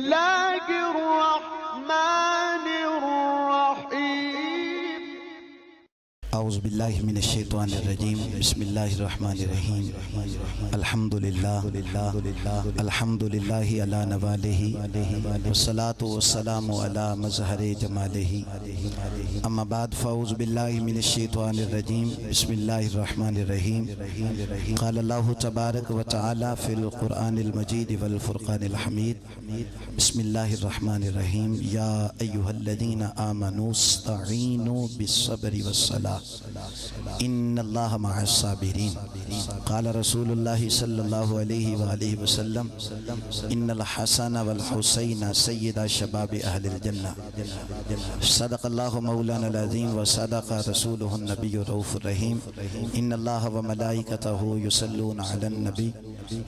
الله الرحمن الرحيم. اعوذ باللہ من الشیطان الرجیم. بسم اللہ الرحمن الرحیم. الحمد للہ علی نوالہ والصلاة والسلام علی مظہر جمالہ. اما بعد فاعوذ باللہ من الشیطان الرجیم. بسم اللہ الرحمن الرحیم. قال اللہ تبارک و تعالی فی القرآن المجید والفرقان الحمید. بسم اللہ الرحمن الرحیم. یا ایہا الذین آمنوا استعینوا بالصبر والصلاة ان اللہ مع الصابرین. قال رسول اللہ صلی اللہ علیہ وآلہ وسلم ان الحسن والحسین سیدا شباب اہل الجنہ. صدق اللہ مولانا العظیم وصدق رسولہ النبی الرؤوف الرحیم. ان اللہ وملائکتہ یصلون علی النبی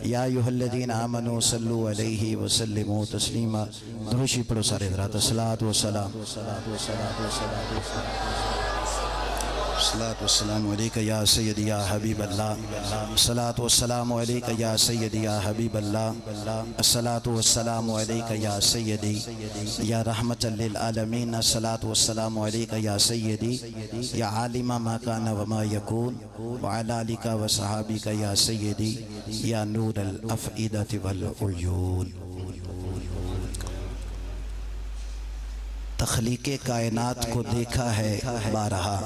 یا ایھا الذین آمنوا صلوا علیہ وسلموا تسلیما. دروشی پڑھو سارے حضرات. الصلاۃ والسلام الصلاۃ والسلام علیکہ یا سیدی یا حبیب اللہ. الصلاۃ والسلام علیکہ یا سیدی یا حبیب اللہ. الصلاۃ والسلام علیکہ یا سیدی یا رحمت للعالمین. الصلاۃ والسلام علیکہ یا سیدی یا عالم ما کان وما یکون وعلی آلک وصحابک یا سیدی یا نور الافئدۃ والعیون. تخلیق کائنات کو دیکھا ہے بارہا.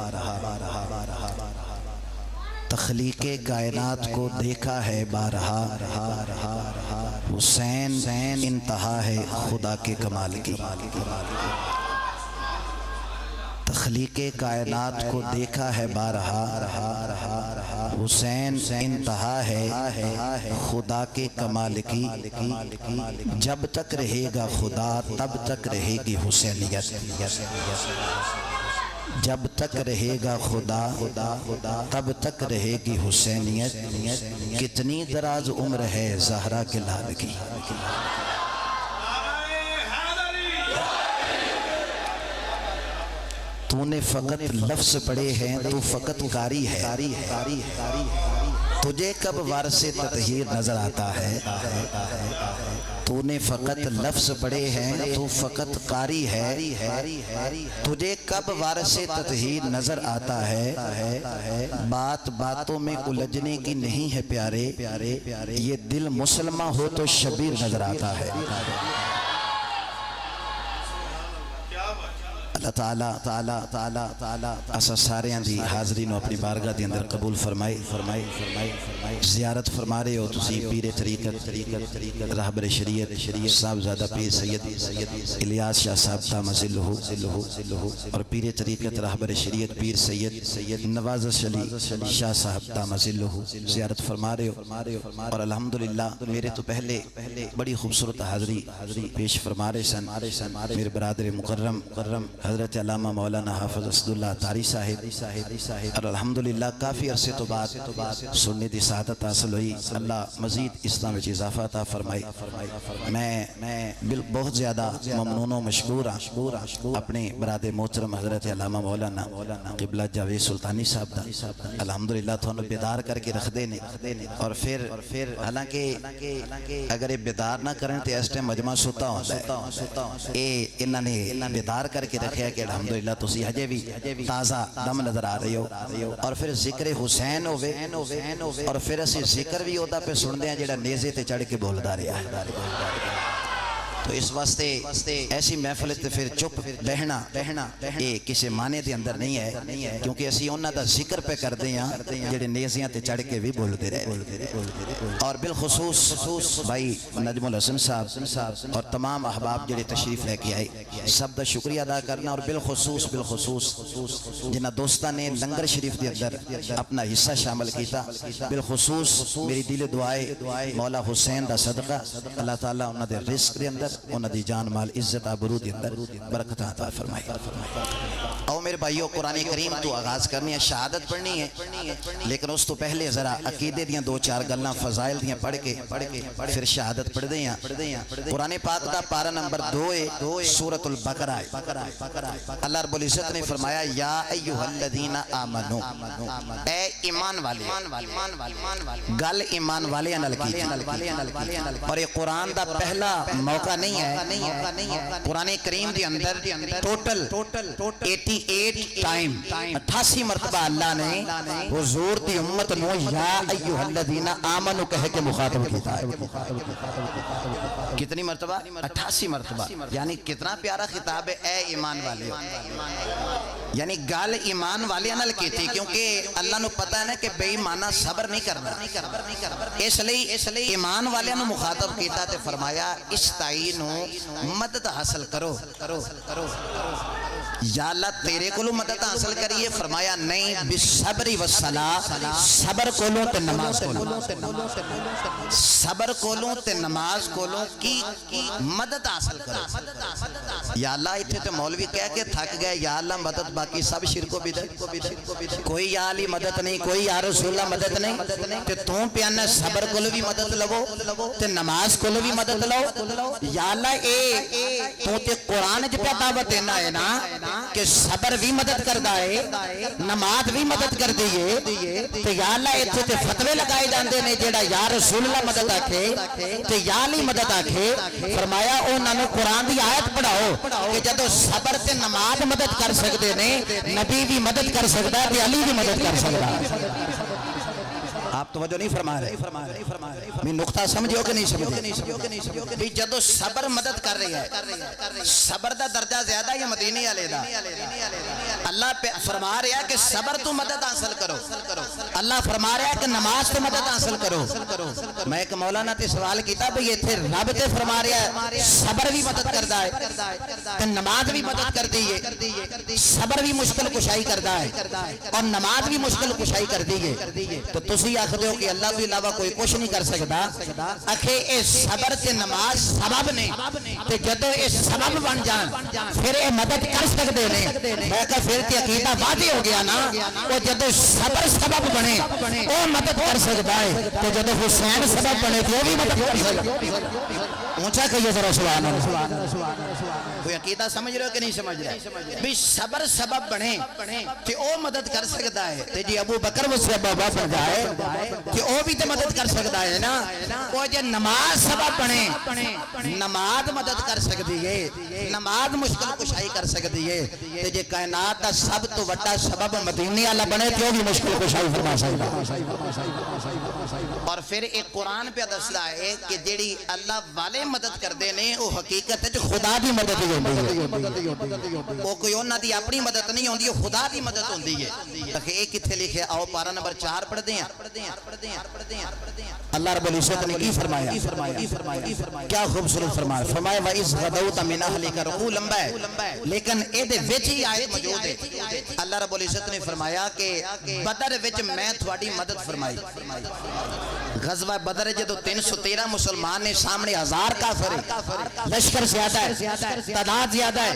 تخلیق کائنات کو دیکھا ہے بارہا. حسین انتہا ہے خدا کے کمال کی. تخلیق کائنات کو دیکھا ہے بارہا. حسین انتہا ہے خدا کے کمال کی. جب تک رہے گا خدا تب تک رہے گی حسینیت. جب تک رہے گا خدا تب تک رہے گی حسینیت. کتنی دراز عمر ہے زہرا کے لال کی. تو نے فقط لفظ پڑھے ہیں تو فقط قاری ہے. تجھے کب وارث تطہیر نظر آتا ہے. تو نے فقط لفظ پڑھے ہیں تو فقط قاری ہے. تجھے کب وارث تطہیر نظر آتا ہے. بات باتوں میں الجھنے کی نہیں ہے پیارے. یہ دل مسلمہ ہو تو شبیر نظر آتا ہے. اللہ تعالیٰ اسا سارے دی حاضری نو اپنی بارگاہ دی اندر قبول فرمائے. زیارت فرما رہے ہو تسی پیر طریقت رہبر شریعت صاحبزادہ پیر سید الیاس شاہ صاحب دامہ ظلہ اور پیر طریقت رہبر شریعت پیر سید نواز علی شاہ صاحب دامہ ظلہ زیارت فرما رہے ہو. اور الحمدللہ میرے تو پہلے بڑی خوبصورت حاضری پیش فرما رہے سن میرے برادر مکرم حضرت علامہ مولانا حافظ اسداللہ تاری صاحب. اور الحمدللہ کافی عرصے تو بعد سننے دی سعادت حاصل ہوئی. اللہ مزید اسلام میں اضافہ عطا فرمائی. میں بہت زیادہ ممنون و مشکور ہوں اپنے برادر محترم حضرت علامہ مولانا قبلہ جاوید سلطانی صاحب دا. الحمدللہ تھوڑا بیدار کر کے رکھ دینے. اور پھر حالانکہ اگر یہ بیدار نہ کریں تو اس ٹائم مجمع سوتا ہوتا ہے. انہوں نے بیدار کر کے رکھے کہ الحمدللہ تسی ہجے بھی تازہ دم نظر آ رہے ہو. اور پھر ذکر حسین ہوئے اور پھر اسی ذکر بھی ہوتا پہ سن دیں جڑا نیزے تے چڑھ کے بولدا رہا ہے. تو اس واسطے ایسی محفل تے پھر چپ بہنا یہ کسی معنی دے اندر نہیں ہے کیونکہ اسی انہاں دا ذکر پہ کر دیں جڑے نیزیاں تے چڑھ کے بھی بول دے رہے. اور بالخصوص بھائی نجم الحسن صاحب اور تمام احباب جڑے تشریف لے کے آئے سب دا شکریہ ادا کرنا. اور بالخصوص جنہ دوستاں نے لنگر شریف دے اندر اپنا حصہ شامل کیتا. بالخصوص میری دل دعائے مولا حسین دا صدقہ اللہ تعالیٰ انہاں دے رزق دے اندر انہاں دی جان مال عزت آبرو دے اندر برکت عطا فرمائے. او میرے بھائیو قرآن کریم تو آغاز کرنی ہے شہادت پڑھنی ہے لیکن اس تو پہلے ذرا عقیدے دیاں دو چار گلاں فضائل دیاں پڑھ کے پھر شہادت پڑھ دیں. قرآن پاک دا پارہ نمبر 2 سورۃ البقرہ ہے. اللہ رب العزت نے فرمایا یا ایھا الذین آمنو اے ایمان والے. گل ایمان والے نال کی اور یہ قرآن دا پہلا موقع نہیں نہیں ہے قرآن کریم دے اندر ٹوٹل 88 ٹائم 88 مرتبہ اللہ نے حضور دی امت نو یا ایھا الذین آمنوا کہہ کے مخاطب کیتا ہے. کتنی مرتبہ؟ 88 مرتبہ. یعنی کتنا پیارا خطاب ہے اے ایمان والے. یعنی گل ایمان والے نال کیتی کیونکہ اللہ نو پتہ ہے نا کہ بے ایمانہ صبر نہیں کرنا. اس لئے ایمان والے نو مخاطب کیتا تے فرمایا استعینوا مدد حاصل کرو. یا اللہ تیرے کولو مدد حاصل کریے. فرمایا نہیں بالصبر والصلاۃ. صبر کولو تے نماز کولو. صبر کولو تے نماز کولو کی مدد حاصل کرو. یا اللہ ایتھے تے مولوی کہہ کے تھک گئے یا اللہ مدد باقی سب شرک و بدعت. کوئی یا علی مدد نہیں, کوئی یا رسول اللہ مدد نہیں. تے تو پیانا صبر کولو بھی مدد لو تے نماز کولو بھی مدد لو. یا اللہ اے تو تے قرآن وچ پیا دعوت دینا ہے نا کہ صبر بھی مدد کردا ہے, نماز بھی مدد کر دیئے. تے یا اللہ ایتھے تے فتوے لگائے جاندے نے جیڑا یا رسول اللہ مدد آکھے تے یا علی مدد آکھے. فرمایا انہاں نوں قرآن دی آیت پڑھاؤ کہ جدوں صبر تے نماز مدد کر سکدے نے, نبی بھی مدد کر سکدا تے علی بھی مدد کر سکدا. آپ توجہ نہیں فرما رہے. میں نقطہ سمجھو کہ نہیں سمجھو بھی جدو صبر مدد کر رہی ہے, صبر دا درجہ زیادہ یا مدینے والے دا. اللہ فرما رہا ہے کہ صبر تو مدد حاصل کرو. اللہ فرما رہا ہے کہ نماز تو مدد حاصل کرو. میں ایک مولانا تے سوال کیتا بھئی ایتھے رب تے فرما رہا ہے صبر بھی مدد کردا ہے تے نماز بھی مدد کر دی ہے. صبر بھی مشکل کشائی کردا ہے اور نماز بھی مشکل کشائی کر دی ہے. تو تسی آخدے ہو کہ اللہ تو علاوہ کوئی کچھ نہیں کر سکتا. اکھے اے صبر تے نماز سبب نے تے جدو اے سبب بن جان پھر اے مدد کر سکتے نے. میں کہا پھر تے عقیدہ واضح ہو گیا نا. وہ جدو صبر سبب بنے وہ مدد کر سکتا ہے تو جدو حسین سبب بنے تو وہ بھی مدد کر سکتا. اونچا کہیے ذرا سبحان اللہ. کوئی عقیدہ سمجھ رہے ہو کہ نہیں سمجھ رہے بھی صبر سبب بنے کہ او مدد کر سکتا ہے. تے جی ابو بکر وہ سبب بن جائے کہ او بھی تے مدد کر سکتا ہے نا. وہ جے نماز سبب بنے, نماز مدد کر سکتی ہے, نماز مشکل کشائی کر سکتی ہے. تے جے کائنات دا سب تو بڑا سبب مدینے والا بنے تے او بھی مشکل کشائی فرما سکتا. اور پھر ایک قرآن پہ دسدا ہے کہ جیڑی اللہ والے مدد کردے نے او حقیقت ہے خدا دی مدد ہوندی ہے. او کوئی انہاں دی اپنی مدد نہیں ہوندی, خدا دی مدد ہوندی ہے. کہ ایک کتھے لکھے آؤ پارہ نمبر 4 پڑھ دیں. اللہ رب العزت نے کی فرمایا, کیا خوبصورت فرمایا. فرمایا وَإِذْ غَدَوْتَ مِنْ أَهْلِكَ. رکوع لمبا ہے لیکن اے دے وچ ہی آیت موجود ہے. اللہ رب العزت نے فرمایا کہ بدر وچ میں تھوڑی مدد فرمائی. غزوہ بدر جدو 313 مسلمان نے سامنے 1000 کافر ہے, لشکر زیادہ ہے, تعداد زیادہ ہے,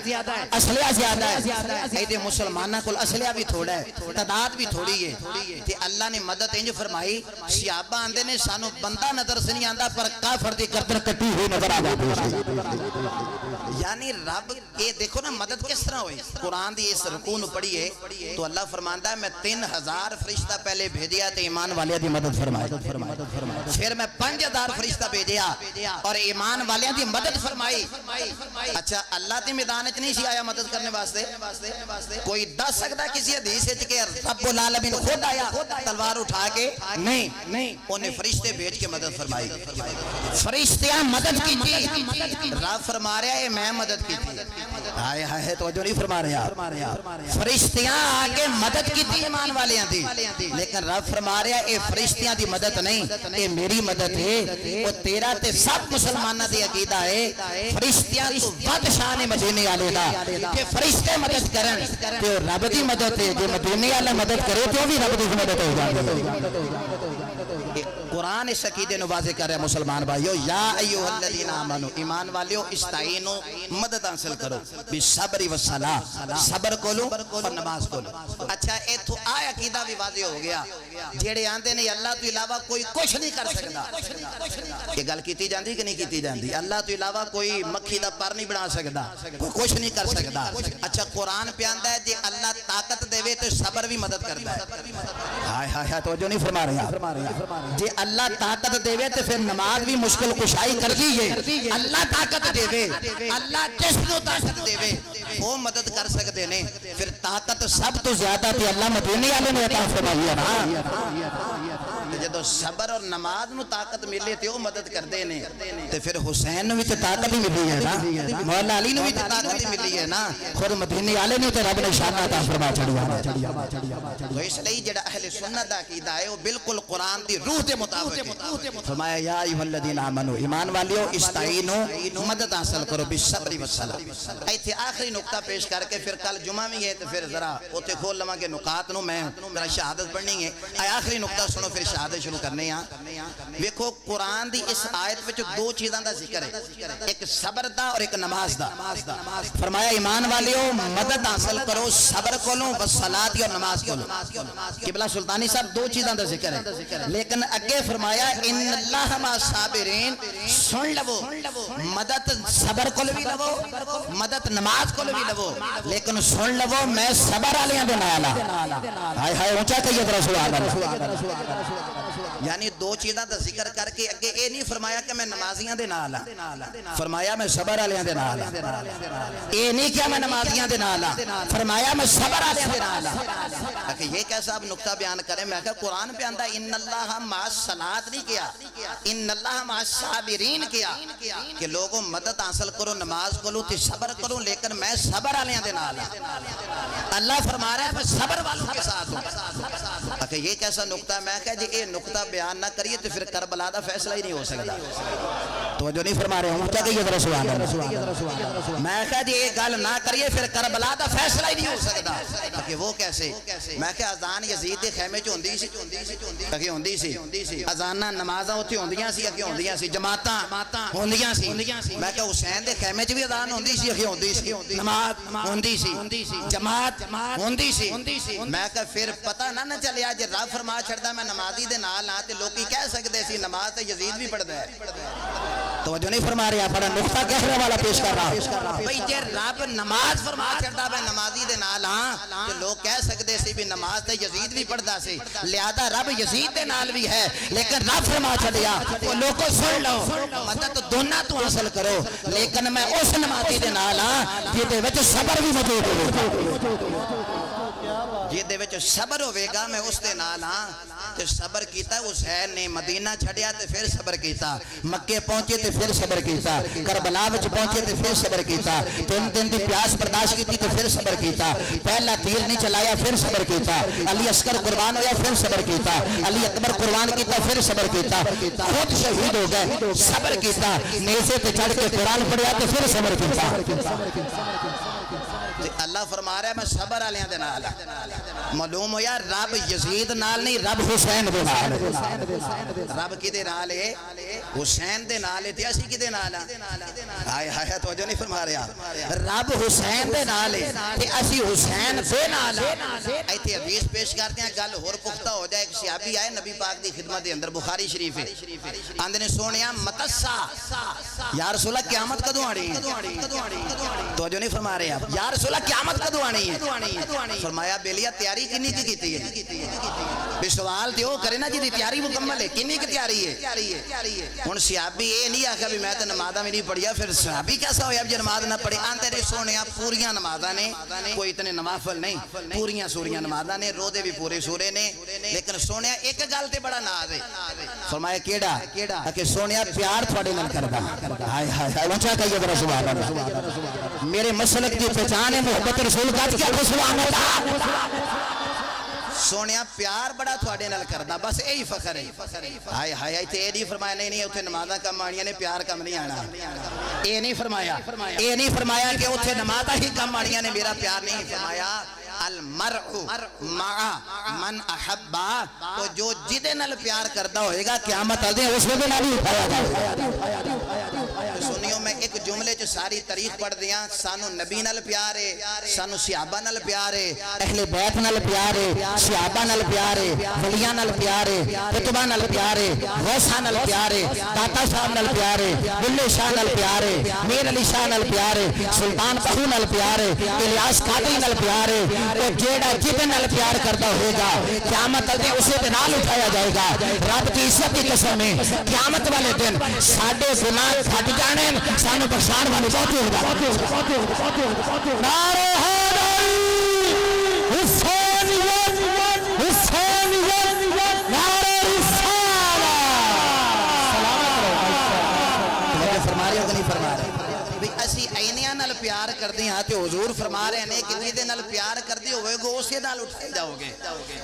اسلحہ زیادہ ہے. ایدے مسلمانہ کل اسلحہ بھی تھوڑا ہے, تعداد بھی تھوڑی ہے. تے اللہ نے مدد انج فرمائی. صحابہ آندے نے سانو بندہ نظر سے نہیں آندا پر کافر دی گردن کٹی ہوئی نظر آ جاتی ہے. یعنی رب یہ دیکھو نا مدد کس طرح ہوئی. قرآن دی اس رکوع نو پڑھیے تو اللہ فرماندا ہے میں 3000 فرشتہ پہلے بھیجیا تے ایمان والے دی مدد فرمائی. پھر میں 5000 فرشتہ بھیجیا اور ایمان والے دی مدد فرمائی. اچھا اللہ تے میدان وچ نہیں سی آیا مدد کرنے واسطے. کوئی دس سکتا کسی حدیث وچ کہ رب العالمین خود آیا تلوار اٹھا کے؟ نہیں, انہیں فرشتے بھیج کے مدد فرمائی. فرشتیاں مدد کی تھی. رب فرما رہا ہے میں مدد کی تھی. ہائے ہائے توجہ نہیں فرما رہے. فرشتیاں آگے مدد کی تھی ایمان والیاں دی, لیکن رب فرما رہا ہے اے فرشتیاں دی مدد نہیں, اے میری مدد ہے. وہ تیرا تے سب مسلمانہ دی عقیدہ ہے فرشتیاں تو ود شان مدینے والے دا کہ فرشتے مدد کرن تے رب دی مدد ہے. جو مدینے والا مدد کرے تو بھی رب دی مدد ہو جائے. قرآن اس عقیدے نو واضح کر رہا ہے مسلمان بھائیو. یا ایھا الذین آمنو, ایمان والیو استعینو مدد حاصل کرو بالصبر والصلاۃ. صبر کولو اور نماز کولو. اچھا ایتھوں آ عقیدہ بھی واضح ہو گیا. جیڑے آندے نے اللہ تو علاوہ کوئی کچھ نہیں کر سکتا. یہ گل کیتی جاندی کہ نہیں کیتی جاندی؟ اللہ تو علاوہ کوئی مکھی دا پر نہیں بنا سکتا, کوئی کچھ نہیں کر سکتا. اچھا قرآن پہ آندا ہے جے اللہ طاقت دے تو صبر بھی مدد کرتا ہے. ہائے ہائے توجہ نہیں فرما رہے. جے اللہ طاقت دے وے تے پھر نماز بھی مشکل کشائی کر دیئے اللہ طاقت دے وے اللہ جس نو طاقت دے وے وہ مدد کر سکتے نے پھر طاقت سب تو زیادہ تے اللہ مدینے والے نے عطا فرمائی ہے نا جدو صبر اور نماز نو طاقت ملے تے وہ مدد کر دے نے تے پھر حسین نو بھی تے طاقت ہی ملی ہے نا مولا علی نو بھی تے طاقت ہی ملی ہے نا خود مدینے والے نے تے رب نے شان عطا فرما چڑھیا تو اس لئی جڑا اہل سنت دا عقیدہ ہے وہ بالکل قرآن دی روح دے مطابق ہے فرمایا یا ایھا الذین آمنو ایمان والیو استعینوا مدد حاصل کرو بالصبر والصلاۃ ایتھے آخری نقطہ پیش کر کے پھر کل جمعہ بھی ہے تو پھر ذرا اوتے کھول لواں گے نکات نو میں میرا شہادت پڑھنی ہے آخری نقطہ سنو پھر شہادت شروع کرنے ہاں ویکھو قرآن دی اس آیت وچ دو چیزاں دا ذکر ہے ایک صبر دا اور ایک نماز دا فرمایا ایمان والیو مدد حاصل کرو صبر کولوں والصلاۃ اور نماز کولوں قبلہ سلطانی صاحب دو چیزاں دا ذکر ہے لیکن اگے فرمایا ان اللہ مع الصابرین سن لو مدد صبر کول بھی لو مدد نماز کول بھی لو لیکن سن لو میں صبر والیاں دے نال ہائے ہائے اونچا کہیے ذرا سبحان اللہ یعنی دو چیزاں دا ذکر کر کے اگے اے نہیں فرمایا کہ میں نمازیاں دے نال فرمایا میں صبر والیاں دے نال اے نہیں کہ میں نمازیاں دے نال فرمایا میں صبر والیاں دے نال کہ یہ کیسا اب نقطہ بیان کریں میں کہ قرآن پہ آندا ان اللہ مع الصلاۃ نہیں کیا ان اللہ مع الصابرین کیا کہ لوگوں مدد حاصل کرو نماز کرو تے صبر کرو لیکن میں صبر والیاں دے نال اللہ فرما رہا ہے میں صبر والوں کے ساتھ ہوں کہ یہ کیسا نقطہ میں کہ جی یہ نقطہ بیان نہ کریے تو پھر کربلا دا فیصلہ ہی نہیں ہو سکتا توجہ نہیں فرما رہے ہوں کیا کہیے ذرا سبحان اللہ میں کہا جی یہ گل نہ کریے پھر کربلا دا فیصلہ ہی نہیں ہو سکتا کہ وہ کیسے میں کہ اذان یزید دے خیمے چ ہوندی سی کہ ہوندی سی اذاناں نمازاں اوتھے ہوندیاں سی کہ ہوندیاں سی جماعتاں ہوندیاں سی میں کہ حسین دے خیمے چ بھی اذان ہوندی سی کہ ہوندی سی نماز ہوندی سی جماعت ہوندی سی میں کہ پھر پتہ نہ چلیا جے رب فرما چھڑدا میں نمازی دے نال تے لوکی کہہ سکدے سی نماز تے یزید بھی پڑھدا ہے توجہ نہیں فرما رہے بڑا نقطہ کہنے والا پیش کر رہا بھئی جے رب نماز فرما چھڑدا میں نمازی دے نال ہاں تے لوگ کہہ سکدے سی بھی نماز تے یزید بھی پڑھدا سی لہذا رب یزید دے نال بھی ہے لیکن رب فرما چھڑیا او لوگوں سن لو مدد دونوں تو حاصل کرو لیکن میں اس نمازی دے نال ہاں جے وچ صبر بھی موجود ہوے جے وچ صبر ہوے گا میں اس دے نال ہاں تے صبر کیتا حسین نے مدینہ چھڈیا تے پھر صبر کیتا مکے پہنچے تے پھر صبر کیتا کربلا وچ پہنچے تے پھر صبر کیتا 3 دن دی پیاس برداشت کیتی تے پھر صبر کیتا پہلا تیر نہیں چلایا پھر صبر کیتا علی اصغر قربان ہویا پھر صبر کیتا علی اکبر قربان کیتا پھر صبر کیتا خود شہید ہو گئے صبر کیتا نیزے تے چڑھ کے قرآن پڑھیا تے پھر صبر کیتا اللہ فرما رہا ہے میں صبر والیاں دے نال معلوم ہویا رب یزید نال نہیں رب حسین دے نال رب کدے نال ہے حسین دے نال تے اسی کدے نال ہائے ہائے توجہ نہیں فرما رہا رب حسین دے نال ہے تے اسی حسین دے نال ایتھے حدیث پیش کرتے ہیں گل ہور پختہ ہو جائے ایک صحابی آئے نبی پاک دی خدمت دے اندر بخاری شریف ہے آندے نے سونیا متسا یا رسول اللہ قیامت کدوں آنی ہے توجہ نہیں فرما رہے آپ یا رسول اللہ قیامت کدوں آنی ہے فرمایا بیلیا تیاری کنی کی کیتی ہے بھی سوال دیو کرے نا جی دی تیاری مکمل ہے کنی کی تیاری ہے ہن صحابی اے نہیں آکھا بھی میں تے نمازاں بھی نہیں پڑھیا پھر صحابی کیسا ہویا جے نماز نہ پڑھی آندے نے سونیا پوریاں نمازاں نے کوئی اتنے نوافل نہیں پوریاں سوریاں نمازاں نے روزے بھی پورے سورے نے لیکن سونیا ایک گل تے بڑا ناز ہے فرمایا کیڑا کہ سونیا پیار تھوڑے نال کردا ہائے ہائے اونچا کہیے ذرا سبحان اللہ میرے مسلک دی پہچان ہے محبت رسول کا کیا سبحان اللہ سونیا پیار بڑا تھوڑے نال کردا بس یہی فخر ہے ہائے ہائے ایتھے اے نہیں فرمایا نہیں اوتھے نمازاں کم آنیاں نے پیار کم نہیں آنا اے نہیں فرمایا کہ اوتھے نمازاں ہی کم آنیاں نے میرا پیار نہیں فرمایا المرء مع من احبا تو جو جدے نال پیار کردا ہوئے گا قیامت دے اس وقت نال ہی اٹھایا جائے گا سنیوں میں ایک جملے جو ساری تاریخ پڑھ دیاں سانو نبی نال پیارے سانو صحابہ نال پیارے اہل بیت نال پیارے صحابہ نال پیارے ولیاں نال پیارے کتبہ نال پیارے غوثہ نال پیارے داتا صاحب نال پیارے بلے شاہ نال پیارے میر علی شاہ نال پیارے سلطان بہو نال پیارے الیاس قادری نال پیارے جیڑا جتنے نال پیار کرتا ہوئے گا قیامت والے اسے دے نال اٹھایا جائے گا رب کی عزت کی قسم ہے قیامت والے دن ساڈے گناہ پھٹ جانے سانو بخشان والے بہت ہوگا نعرہ حیدری حسینیت حسینیت نعرہ رسالہ سلامت فرما رہے ہو کہ نہیں فرما رہے اسی اینیاں نال پیار کردے ہیں تے حضور فرما رہے ہیں کہ جیدے نال پیار کردے ہوئے گو اسے نال اٹھائے جاؤ گے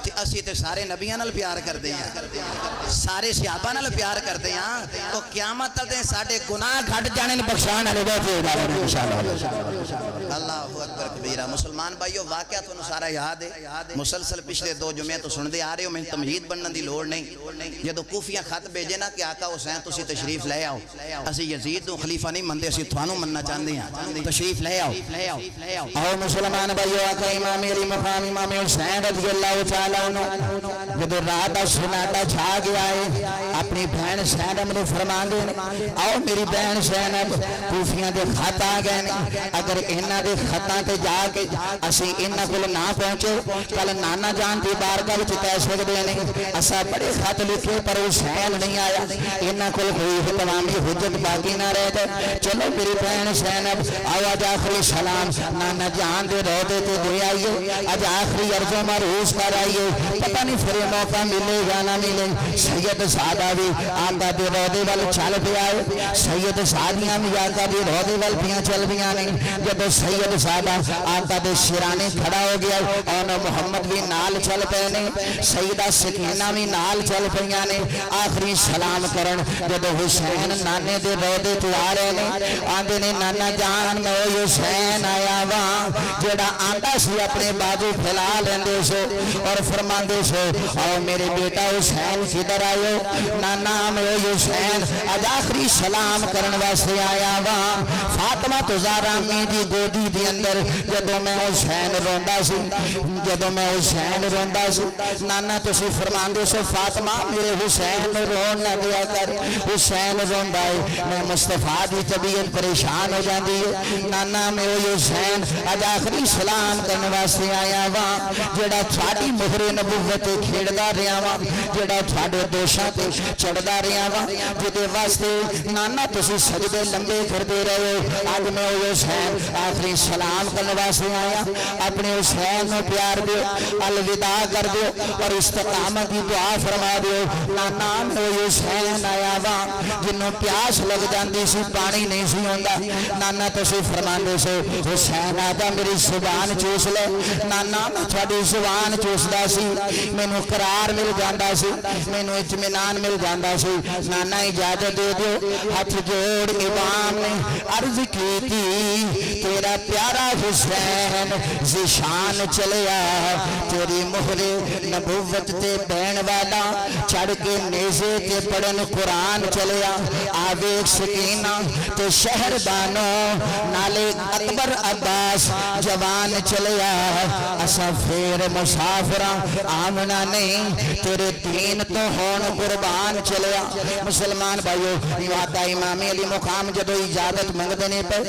تے اسی تے سارے نبیاں نال پیار کردے ہیں سارے صحابہ نال پیار کردے ہیں تو قیامت تلدے ساڑے گناہ گھٹ جانے بخشان علی بیٹھے انشاءاللہ اللہ اکبر کبیرہ مسلمان بھائیو واقعہ تو سارا یاد ہے مسلسل پچھلے 2 جمعے تو سن دے آ رہے ہو میں تمہید بننے دی لوڑ نہیں جدو کوفیاں خط بھیجے نا کہ آقا حسین تسی تشریف لے آؤ اسی یزید تو خلیفہ نہیں مندے اسی تھوانوں مننا چاہتے ہیں تشریف لے آؤ اور مسلمان بھائیو آقا امام علی مقام امام حسین رضی اللہ تعالیٰ عنہ جدو رات سناٹا چھا گیا ہے اپنی بہن زینب نے فرما دے آؤ میری بہن زینب کوفیاں دے خط آ گئے اگر انہاں دے خطاں تے جا کے اسی انہاں کول نہ پہنچے کل نانا جان دی بارگاہ وچ کہہ سکدے نہیں اسا بڑے خط لکھے پر حسین نہیں آیا انہاں کول کوئی تمامی حجت باقی نہ رہ جائے چلو میری بہن زینب آواز آخری سلام نانا جان دے روضے تے دے آئیے آج آخری عرض و معروض کر آئیے پتہ نہیں پھر موقع ملے یا نہ ملے سید سادہ بھی آقا دے روضے وال چل پہ آئے سید سادیاں بھی آقا دے روضے وال پیاں چل پیاں نہیں جب سید سادہ آقا دے شیرانے کھڑا ہو گیا اور محمد بھی نال چل پہ نہیں سیدہ سکینہ بھی نال چل پیاں نہیں آخری سلام کرن جب حسین نانے دے روضے تے آ رہے نہیں آندے نے نانا جان میں حسین آیا وہاں جڑا آندا سی اپنے بازو پھیلا لیندے سو اور فرماندے سو اور میرے بیٹا حسین کدھر آئے نانا میں حسین اج آخری سلام کرن واسطے آیا وہاں فاطمہ تو زہرا امی دی گودی دے اندر جدوں میں حسین روندا سی جدوں میں حسین روندا سی نانا تسی فرماندے سو فاطمہ میرے حسین رون نہ دیا کر حسین روندا ہے میں مصطفیٰ دی طبیعت پریشان ہو جاندی ہے نانا میں حسین اج آخری سلام کرنے واسطے آیا وہاں جڑا تھاڑی مہر نبوت کھیڑدا رہیا وا جڑا تھاڑے دوشاں تے چڑھدا رہیا وا جدے واسطے نانا تسی سجدے لمبے کردے رہے ہو اج میں حسین آخری سلام کرنے واسطے آیا اپنے حسین نو پیار دیو الوداع کر دیو اور استقامت کی دعا فرما دیو نانا میں حسین آیا وا جنوں پیاس لگ جاندی سی پانی نہیں سی ہوندا نانا تسی فرماندے سے حسین آجا میری زبان چوس لے نانا میں تھوڑی زبان چوسدا سی مینوں قرار مل جاندا سی مینوں اطمینان مل جاندا سی نانا اجازت دے دیو ہاتھ جوڑ امام نے عرض کی تھی تیرا پیارا حسین ذیشان چلیا تیری مہر نبوت تے بہن والا چڑھ کے نیزے تے پڑھن قرآن چلیا آوے سکینہ تے شہر بانو نالے اکبر عباس جوان چلیا اسا پھر مسافرہ آمنا نہیں تیرے دین تو ہون قربان چلیا مسلمان بھائیو یوادہ امام علی مقام جدو اجازت منگ دینے پہ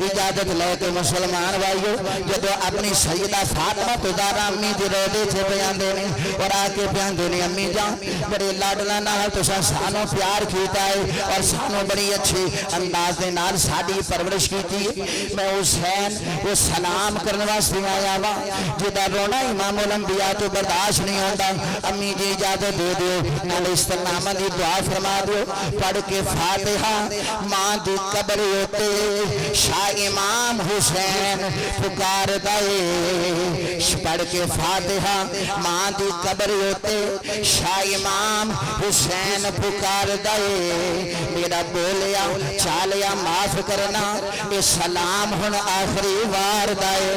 اجازت لے کے مسلمان بھائیو جدو اپنی سیدہ فاطمہ تو دارا امی دی روڈے تھے بیان دینے اور آکے بیان دینے امی جان بڑے لاڈلہ نہ تو سانو پیار کیتا ہے اور سانو بڑی اچھی انداز دے نال ساڑی پرورش کی تھی میں حسین وہ سلام کرنے واسطے آیا وا جدا رونا امام الانبیاء تو برداشت نہیں ہوتا امی جی اجازت دے دیو نال استقامہ دی دعا فرما دیو پڑھ کے فاتحہ ماں دی قبر ہوتے شاہ امام حسین پکار گئے پڑھ کے فاتحہ ماں دی قبر ہوتے شاہ امام حسین پکار گئے میرا بولیا چالیا معاف کرنا اے سلام ہن آخری وار دائے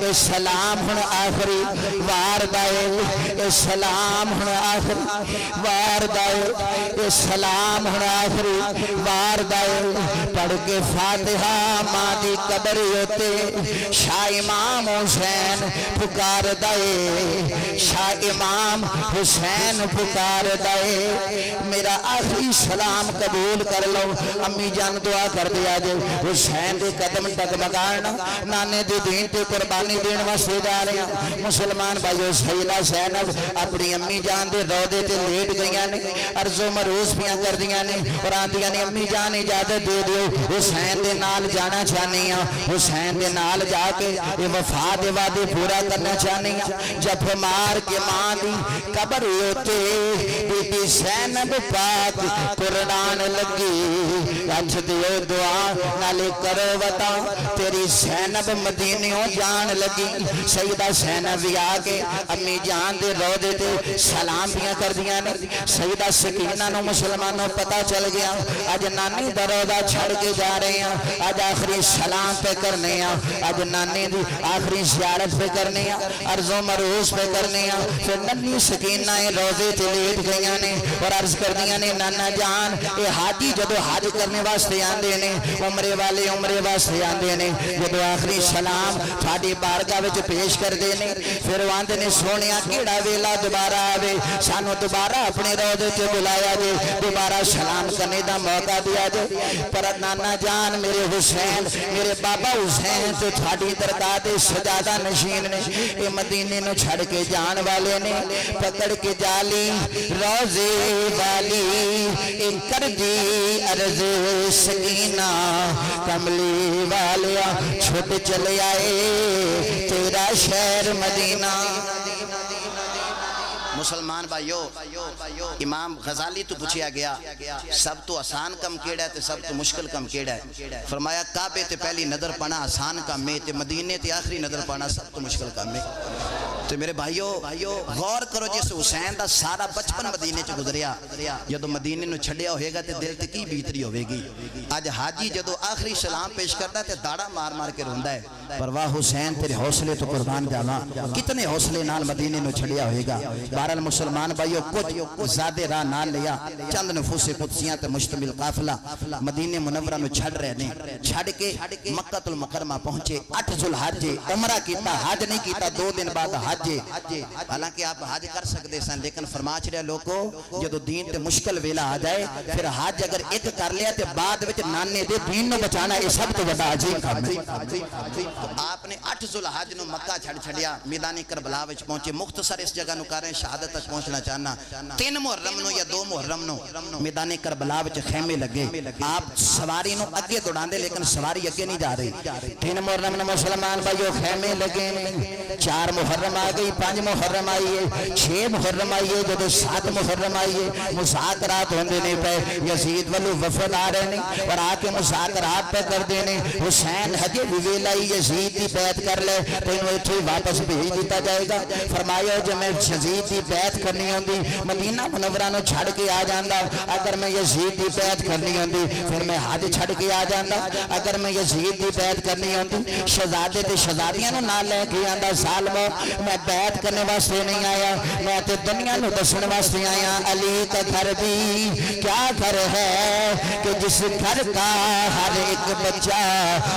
اے سلام ہن آخری وار دائے اے سلام ہن آخری وار دائے اے سلام ہن آخری وار دائے پڑھ کے فاتحہ ماں دی قبر ہوتے شاہ امام حسین پکار دائے شاہ امام حسین پکار دائے میرا آخری سلام قبول کر لو امی جان دعا کر دیا جے حسین دے قدم ڈگمگانا نانے دے دین تے قربانی دین واسطے جا رہے ہیں مسلمان بھائیو سیدہ زینب اپنی امی جان دے روضے تے لیٹ گئیاں نے عرض و مروز پیاں کر دیاں نے اور آندیاں نے امی جان اجازت دے دیو حسین دے نال جانا چاہنی ہاں حسین دے نال جا کے یہ وفا دے وعدے پورا کرنا چاہنی ہاں جب مار کے ماں دی قبر ہوتے بی بی زینب پاک قرآن لگی اچھ دیو دعا نالے کرو وطا تیری زینب مدینیوں جان لگی سیدہ زینب آگے امی جان دے روضے تے سلام بیاں کر دیا نے سیدہ سکینہ نو مسلمانوں پتہ چل گیا آج نانی دا روضہ چھڑ کے جا رہے ہیں آج آخری سلام پہ کرنے ہیں آج نانی دی آخری زیارت پہ کرنے ہیں عرض و مروز پہ کرنے ہیں پھر ننی سکینہ روضے تے لیٹ گئیاں نے اور عرض کر دیا نے نانا جان اے حاجی جدو حاج کرنے واسطے آندے نے عمرے والے عمرے واسطے آندے نے جدو آخری سلام تھاڑی بارگاہ وچ پیش کر دے نے پھر واندے نے سونیا کیڑا ویلا دوبارہ آوے سانو دوبارہ اپنے روضے تے بلایا جے دوبارہ سلام کرنے دا موقع دیا جے پر نانا جان میرے حسین میرے بابا حسین تو تھاڑی درگاہ دے سجادہ نشین نے اے مدینے نو چھڑ کے جان والے نے پکڑ کے جالی روضے والی اے کر دی عرض سکینہ کملی والیا چھوٹ چلے آئے تیرا شہر مدینہ مسلمان بھائیو امام غزالی تو پوچھیا گیا سب تو آسان کم کیڑا ہے تے سب تو مشکل کم کیڑا ہے فرمایا کعبے تے پہلی نظر پانا آسان کم ہے تے مدینے تے آخری نظر پانا سب تو مشکل کم ہے تو میرے بھائیو غور کرو جس حسین دا سارا بچپن مدینے چ گزریا جدو مدینے نو چھڑیا ہوئے گا تے دل تے کی بیتری ہوئے گی آج حاجی جدو آخری سلام پیش کرتا تے داڑا مار مار کے روندہ ہے پر واہ حسین تیرے حوصلے تو قربان جاواں کتنے حوصلے نال مدینے نو چھڑیا ہوئے گا بہرحال مسلمان بھائیو کچھ زیادہ راہ نال لیا چند نفوس قدسیاں تے مشتمل قافلہ مدینے منورہ نو چھڑ رہے نے چھڑ کے مکہ المکرمہ پہنچے 8 ذوالحج عمرہ کیتا حج نہیں کیتا 2 دن بعد حج حالانکہ آپ حج کر سکتے سن لیکن فرما چھڑیا لوگو جدو دین تے مشکل ویلا آ جائے پھر حج اگر ایک کر لیا تے بعد وچ نانے دے دین نو بچانا یہ سب تو بڑا عجیب کام ہے آپ نے 8 ذوالحج نو مکہ چھڑ چھڑیا میدان کربلا وچ پہنچے مختصر اس جگہ نو کر رہے ہیں شہادت تک پہنچنا چاہنا 3 محرم نو یا 2 محرم نو میدان کربلا وچ خیمے لگے آپ سواری نو اگے دوڑاندے لیکن سواری اگے نہیں جا رہی 3 محرم نو مسلمان بھائیو خیمے لگے 4 محرم آ گئی 5 محرم آئیے 6 محرم آئیے جدو 7 محرم آئیے مذاکرات ہوندے نے پہ یزید والو وفد آ رہے ہیں اور آ کے مذاکرات پہ کر دینے حسین حجے ویلائی یزید دی بیعت کر لے تو انہوں اتھے واپس بھیج دیتا جائے گا فرمایا جو میں یزید دی بیعت کرنی ہوندی مدینہ منورہ نو چھڑ کے آ جاندہ اگر میں یزید دی بیعت کرنی ہوندی پھر میں حج چھڑ کے آ جاندہ اگر میں یزید دی بیعت کرنی ہوندی شہزادے تے شہزادیاں نو نہ لے کے آندہ ظالمو میں بیعت کرنے واسطے نہیں آیا میں تے دنیا نو دسن واسطے آیا علی کا گھر بھی کیا گھر ہے کہ جس گھر کا ہر ایک بچہ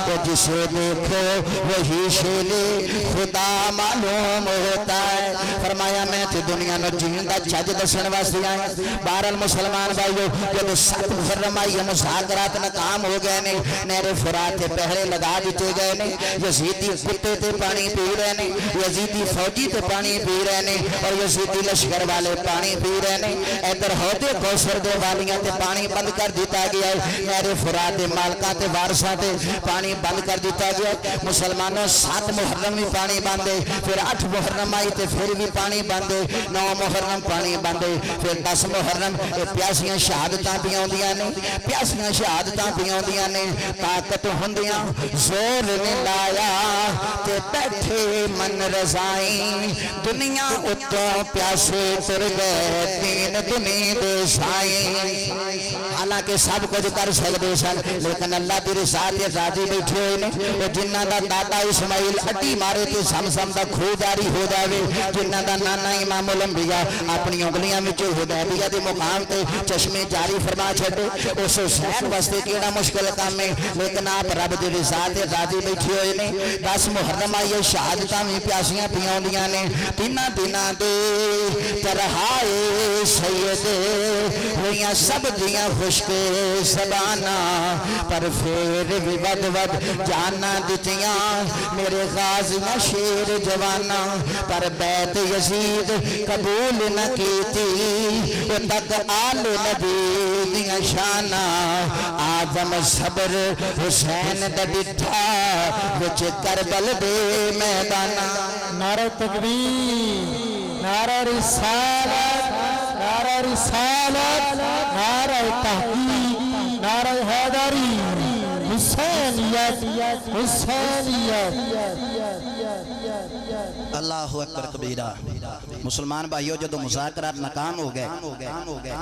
وہ جسے دیکھو وہی شیلے خدا معلوم ہوتا ہے فرمایا میں تے دنیا نو جیندہ چج دسن واسطے آیا بہرحال مسلمان بھائیو جب 7 محرم آئی مذاکرات ناکام ہو گئے نے نہر فرات تے پہرے لگا دیتے گئے نے یزیدی کتے تے پانی پی رہے نے یزیدی فوجی تے پانی پی رہے نے اور یزیدی لشکر والے پانی پی رہے نے ادھر ہوتے کوثر دے والیاں تے پانی بند کر دیتا گیا ہے نہر فرات دے مالکاں تے وارثاں تے پانی بند کر دیتا گیا مسلمانوں 7 محرم بھی پانی باندھے پھر 8 محرم آئی تے پھر بھی پانی باندھے 9 محرم پانی باندھے پھر 10 محرم پیاسیاں شہادتاں بھی ہوندیاں نے پیاسیاں شہادتاں بھی ہوندیاں نے طاقت ہوندیاں زور نے لایا تے بیٹھے من رضائی سائیں دنیا اتوں پیاسے تر گئے تین دنیا دے سائیں حالانکہ سب کچھ کر سکتے سن لیکن اللہ تیرے ساتھ راضی بیٹھے ہوئے نے جنہ دا دادا اسماعیل اڈی مارے تے سم سم دا کھو جاری ہو جاوے جنہ دا نانا امام الانبیاء اپنی انگلیاں وچوں حدیبیہ دے مقام تے چشمے جاری فرما چھڈے اس حسین واسطے کیڑا مشکل کام ہے لیکن آپ رب دے ذات راضی بیٹھے ہوئے نے 10 محرم آئی شہادتاں وی پیاسیاں پیاں ہوندیاں نے تیناں دناں دے ترہائے سید ہوئیاں سب دیاں خشک زباناں پر پھر بھی ود ود جانا دتیاں میرے غازیاں شیر جوانا پر بیت یزید قبول نہ کیتی وہ تک آل نبی دیاں شانا آدم صبر حسین دا ڈٹھا وچ کربل دے میدانا نعرہ تکبیر نعرہ رسالت نعرہ رسالت نعرہ تحقیق نعرہ حیدری حسینیت حسینیت اللہ اکبر کبیرہ مسلمان بھائیو جدو مذاکرات ناکام ہو گئے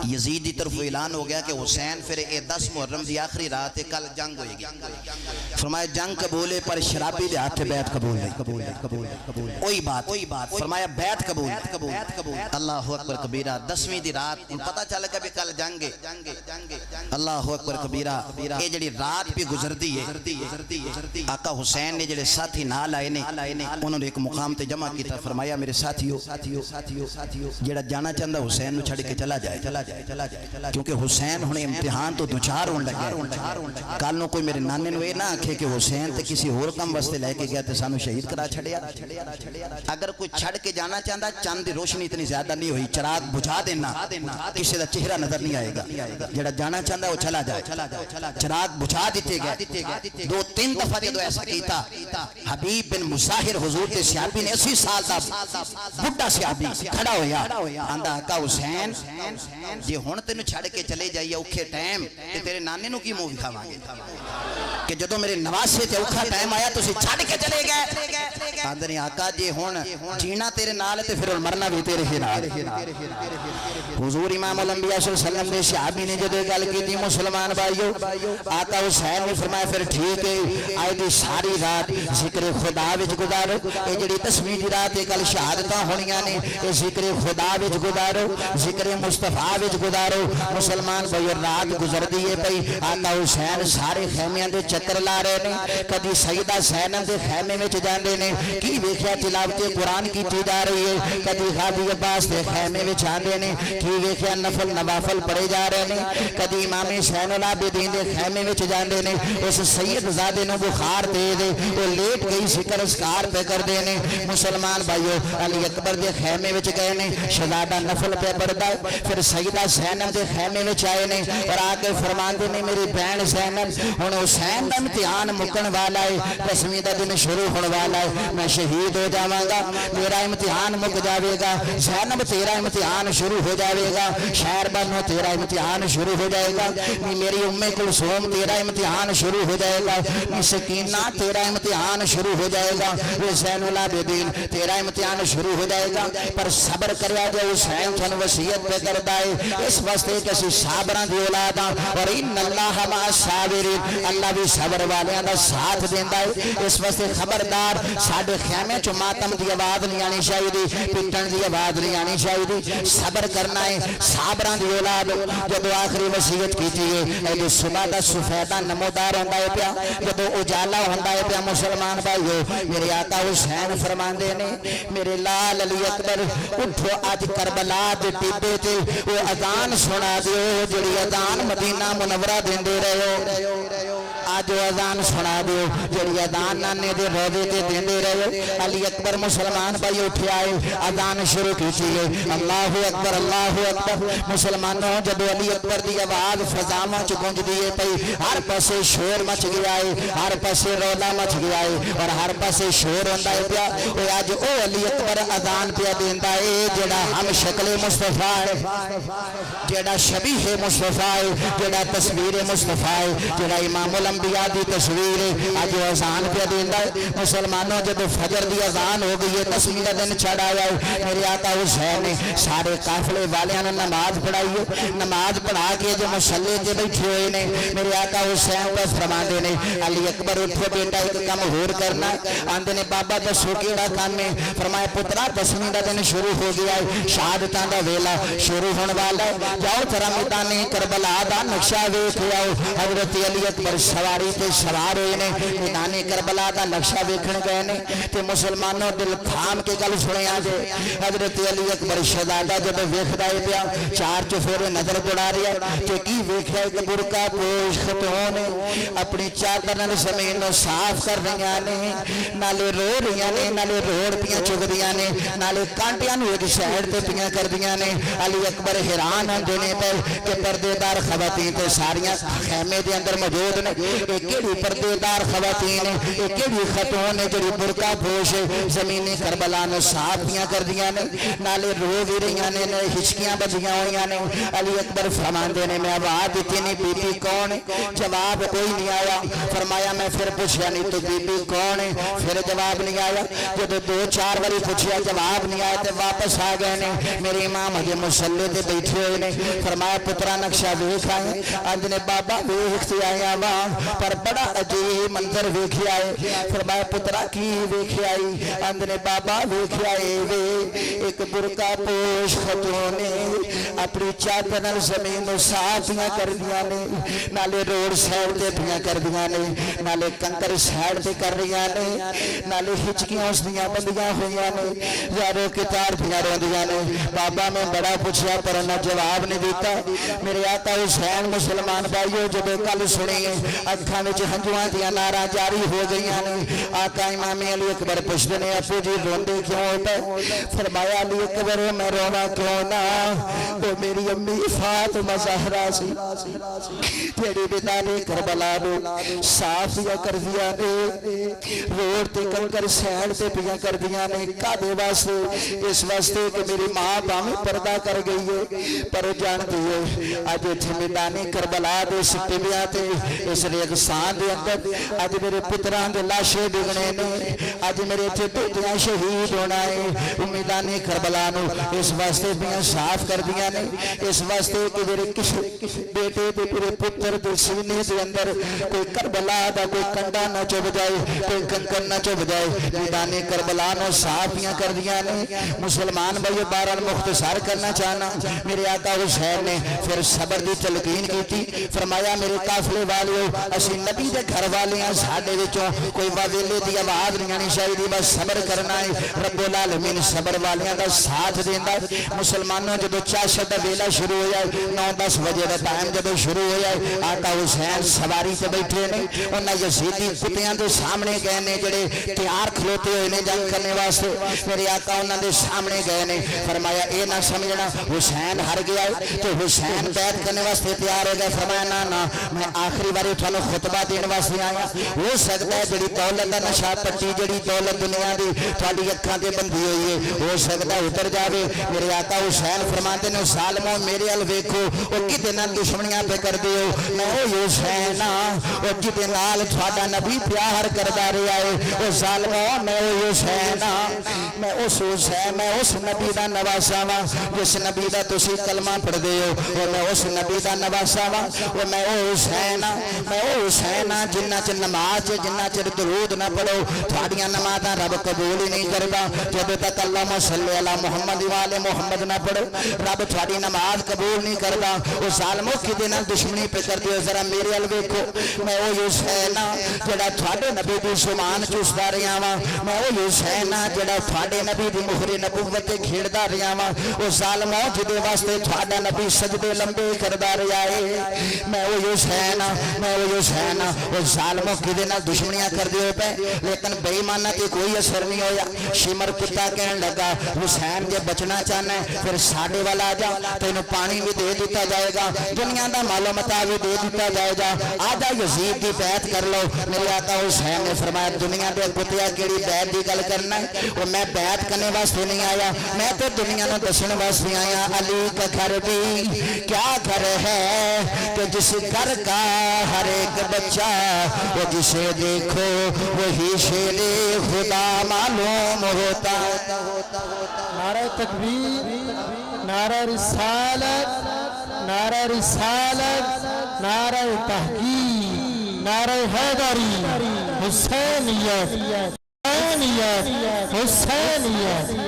یزید دی طرف اعلان ہو گیا کہ حسین پھر 10 محرم دی آخری رات ہے کل جنگ ہوئے گی فرمایا جنگ قبول ہے پر شرابی دے ہاتھ بیعت قبول نہیں وہی بات فرمایا بیعت قبول اللہ اکبر کبیرہ 10ویں دی رات پتہ چل گیا کہ کل جنگ ہے اللہ اکبر کبیرہ یہ جڑی رات بھی گزر دی ہے آقا حسین نے جڑے ساتھی نال آئے نے انہوں نے ایک مقام تے جمع کی طرف فرمایا میرے ساتھیو جڑا جانا چاہتا حسین نو چھڑ کے چلا جائے کیونکہ حسین ہونے امتحان تو دوچار ہون لگے کل نو کوئی میرے نانے نو یہ نہ آکھے کہ حسین تے کسی اور کم واسطے لے کے گیا تے سانو شہید کرا چھڑیا اگر کوئی چھڑ کے جانا چاہتا چاند دی روشنی اتنی زیادہ نہیں ہوئی چراغ بجھا دینا کسی دا چہرہ نظر نہیں آئے گا جڑا جانا چاہتا وہ چلا جائے چراغ بجھا دیتے گئے 2-3 دفعہ جدو ایسا کیتا حبیب بن مظاہر حضور تے صحابی نے 80 سال دا بڑھا صحابی کھڑا ہویا آندہ آقا حسین جی ہون تینو چھڑ کے چلے جائیے اوکھے ٹائم تے تیرے نانے نو کی موہ دکھا مانگے کہ جدو میرے نواسے تے اوکھا ٹائم آیا تو اسے چھڑ کے چلے گئے آندہ نہیں آقا جی ہون جینا تیرے نال تے پھر مرنا بھی تیرے ہی نال حضور امام الانبیاء صلی اللہ علیہ وسلم نے صحابی نے جدو گل کی تھی مسلمان بھائیو آقا حسین نے فرمایا پھر ٹھیک ہے آئے دی ساری رات ذکر خدا وچ گزارو اے جڑی 10ویں دی رات ہے کل شہادتاں ہونیاں نے اے ذکر خدا وچ گزارو ذکر مصطفیٰ وچ گزارو مسلمان بھائیو رات گزر دی ہے پئی آقا حسین سارے خیمیاں دے چکر لا رہے نے کدی سیدہ زینب دے خیمے وچ جاندے نے کی ویکھیا تلاوت قرآن کیتی جا رہی ہے کدی غازی عباس دے خیمے وچ آندے نے کی ویکھیا نفل نوافل پڑھے جا رہے نے کدی امام حسین العابدین دے خیمے وچ جاندے نے اس سید زادے نو بخار دے دے وہ لیٹ گئی ذکر اذکار پہ کر دے نے مسلمان بھائیو علی اکبر دے خیمے وچ گئے نے شہزادہ نفل پہ پڑھدا پھر سیدہ زینب دے خیمے وچ آئے نے اور آ کے فرماندے نے میری بہن زینب ہن حسین دا امتحان مکن والا ہے 10ویں دا دن شروع ہونے والا ہے میں شہید ہو جاواں گا میرا امتحان مک جاوے گا زینب تیرا امتحان شروع ہو جاوے گا شہر بنو تیرا امتحان شروع ہو جائے گا میری ام کلثوم تیرا امتحان شروع ہو جائے گا سکینہ تیرا امتحان شروع ہو جائے گا حسین العابدین تیرا امتحان شروع ہو جائے گا پر صبر کریا جو حسین تھن وصیت پہ کردا ہے اس واسطے کہ اسی صابراں دی اولاد ہاں اور ان اللہ مع الصابرین اللہ بھی صبر والیاں دا ساتھ دیندا ہے اس واسطے خبردار ساڈے خیمے چ ماتم دی آواز نہیں آنی چاہیے پٹن دی آواز نہیں آنی چاہیے صبر کرنا ہے صابراں دی اولاد جدو آخری وصیت کیتی ہے اے صبح دا سفیدہ نمودار ہوندا ہے پیا جدو اجالا ہوندا ہے پیا مسلمان بھائیو میرے آقا حسین فرماندے نے میرے لال علی اکبر اٹھو اج کربلا دے ٹیبے تے او اذان سنا دیو جڑی اذان مدینہ منورہ دیندے رہے ہو آج اذان سنا دیو جڑی اذان نانے دے روزے تے دیندے رہے ہو علی اکبر مسلمان بھائی اٹھے آئے اذان شروع کیتی ہے اللہ اکبر مسلمانوں جب علی اکبر دی آواز فضاواں چ گونج دی ہے پئی ہر پاسے شور مچ گیا ہے ہر پاسے رولا مچ گیا ہے اور ہر پاسے شور ہوندا ہے پیا او اج او علی اکبر اذان پیا دیندا ہے جڑا ہم شکل مصطفیٰ ہے جڑا شبیہ مصطفیٰ ہے جڑا تصویر مصطفیٰ ہے جڑا امام الانبیاء انبیاء دی تصویر ہے اج اذان پہ دیندا مسلمانوں جب فجر دی اذان ہو گئی ہے 10ویں دا دن چڑھ آیا ہے میرے آقا حسین نے سارے قافلے والیاں نے نماز پڑھائی ہے نماز پڑھا کے جو مصلی تے بیٹھے ہوئے نے میرے آقا حسین کو فرماندے نے علی اکبر اٹھو بیٹا ایک کام ہور کرنا آندے نے بابا دسو کیڑا کام ہے فرمایا پترا 10ویں دا دن شروع ہو گیا ہے شہادتاں دا ویلا شروع ہونے والا ہے جاؤ ذرا میدان کربلا دا نقشہ ویکھ آؤ حضرت علی اکبر سواری تے سوار ہوئے نے میدان کربلا دا نقشہ ویکھن گئے نے تے مسلمانوں دل تھام کے گل سنے آ جے حضرت علی اکبر شہزادہ جب ویکھدا ہے پیا چار چفیرے نظر دوڑا رہا ہے کہ کی ویکھیا ایک برقع پوش خاتون اپنی چادر نال زمین نو صاف کر رہیاں نے نالے رو رہیاں نے نالے روڑ پیاں چگدیاں نے نالے کانٹیاں نو ایک سائیڈ تے پیاں کردیاں نے علی اکبر حیران ہوندے نے پے کہ پردے دار خواتین تے ساریاں خیمے دے اندر موجود نے اے کیڑی پردے دار خواتین نے اے کیڑی خاتون نے جڑی برقع پوش زمین کربلا نو صاف پیاں کردیاں نے نالے رو بھی رہیاں نے ہچکیاں بجیاں ہوئیاں نے علی اکبر فرماندے نے میں آواز دیتی نہیں بی بی کون ہے جواب کوئی نہیں آیا فرمایا میں پھر پوچھیا نہیں تو بی بی کون ہے پھر جواب نہیں آیا جب 2-4 باری پوچھیا جواب نہیں آیا تو واپس آ گئے نے میرے امام ہجے مصلی تے بیٹھے ہوئے نے فرمایا پترا نقشہ ویکھ آئے آج نے بابا ویکھتے آیا وا پر بڑا عجیب منظر ویکھ آئے فرمایا پترا کی ویکھ آئی آج نے بابا ویکھ آئے وے ایک برقع پوش خاتون نے اپنی چادر نال زمین نو صاف پیاں کر دیاں نے نالے روڑ سائیڈ تے پیاں کر دیاں نے نالے کنکر سائیڈ تے کر رہیاں نے نالے ہچکیاں اس دیاں بندیاں ہوئیاں نے یارو کتار پیاں روندیاں نے بابا میں بڑا پوچھیا پر انہاں جواب نہیں دیتا میرے آقا حسین مسلمان بھائیو جب کل سنی اکھاں وچ ہنجواں دیاں ناراں جاری ہو گئیاں نے آقا امام علی اکبر پوچھدے نے ابو جی روندے کیوں ہوتا فرمایا علی اکبر میں رواں کیوں نہ وہ میری امی فاطمہ زہرا سی تیری میدان کربلا نو صاف پیا کر دیا نے روڈ تے کنکر سائیڈ تے پیا کر دیا نے کادے واسطے اس واسطے کہ میری ماں باہیں پردہ کر گئی ہے پر جان دیئے اج ایتھے میدان کربلا دے سٹیاں تے اس ریگستان دے اندر اج میرے پتراں دے لاشے ڈگنے نے اج میرے ایتھے بیٹیاں شہید ہونا ہے میدان کربلا نو اس واسطے پیا صاف کر دیا نے اس واسطے کہ میرے کس بیٹے دے میرے پتر دے سینے دے اندر کوئی کربلا دا کوئی کنڈا نہ چب جائے کوئی کنکر نہ چب جائے میدان کربلا نو صافیاں کر دیا نے مسلمان بھائی بہرحال مختصر کرنا چاہنا میرے آقا حسین نے پھر صبر دی تلقین کی تھی فرمایا میرے قافلے والیو اسی نبی دے گھر والے ہیں ساڈے وچوں کوئی واویلے دی آواز نہیں آنی چاہیے بس صبر کرنا ہے رب العالمین صبر والیاں دا ساتھ دیندا مسلمانوں جب چاشت دا ویلا شروع ہو جائے 9-10 بجے دا ٹائم جب شروع ہو جائے آقا حسین سواری تے بیٹھے نے انہاں یزیدی کتیاں دے سامنے گئے نے جڑے تیار کھلوتے ہوئے نے جنگ کرنے واسطے میرے آقا انہاں دے سامنے گئے نے فرمایا اے نہ سمجھنا حسین ہار گیا ہے تو حسین بیعت کرنے واسطے تیار ہو گئے فرمایا نا نا میں آخری باری تھانوں خطبہ دین واسطے آیا ہو سکتا ہے جڑی دولت دا نشہ پٹی جڑی دولت دنیا دی تھوڑی اکھاں تے بندھی ہوئی ہے ہو سکتا ہے اتر جاوے میرے آقا حسین فرماتے نے سالموں میرے ال ویکھو او کتے نال دشمنیاں پہ کر دیو میں او حسین او جتے نال تھوڑا نبی پیار کردا رہیا ہے او ظالموں میں او حسین میں اس حسین میں اس نبی دا نواسا وا جس نبی دا تسی کلمہ پڑھ دے ہو میں اس نبی دا نواسا وا او میں او حسین جنہ چ نماز جنہ چ درود نہ پڑھو تھوڑیاں نمازاں رب قبول ہی نہیں کردا جب تک اللہم صلی علی محمد والے محمد نہ پڑھو رب تھوڑی نماز قبول نہیں کردا او ظالمو کدے نال دشمنی پہ کر دیو ذرا میرے ال ویکھو میں او حسین جڑا تھوڑے نبی دی زبان چوسدا رہیا وا میں او حسین جڑا تھوڑے نبی دی مہر نبوت تے کھیڑدا رہیا وا او ظالمو جدے واسطے تھوڑا نبی سجدے لمبے کردا رہیا ہے میں او حسین او ظالمو کدے نال دشمنیاں کر دیو پے لیکن بے ایمانہ تے کوئی اثر نہیں ہویا شمر کتا کہن لگا حسین جے بچنا چاہنا ہے پھر ساڈے والا آ جا تینوں پانی بھی دے دیتا جائے گا دنیا دا مال و متاع بھی دے دیتا جائے گا آجا یزید دی بیعت کر لو میرے آقا حسین نے فرمایا دنیا دے کتیا کیڑی بیعت دی گل کرنا ہے اور میں بیعت کرنے واسطے نہیں آیا میں تو دنیا نو دسن واسطے آیا علی کا گھر بھی کیا گھر ہے کہ جس گھر کا ہر ایک بچہ وہ جسے دیکھو وہی شیر خدا معلوم ہوتا نعرہ تکبیر نعرہ رسالت نعرہ رسالت نعرہ تحقیق نعرہ حیدری حسینیت حسینیت حسینیت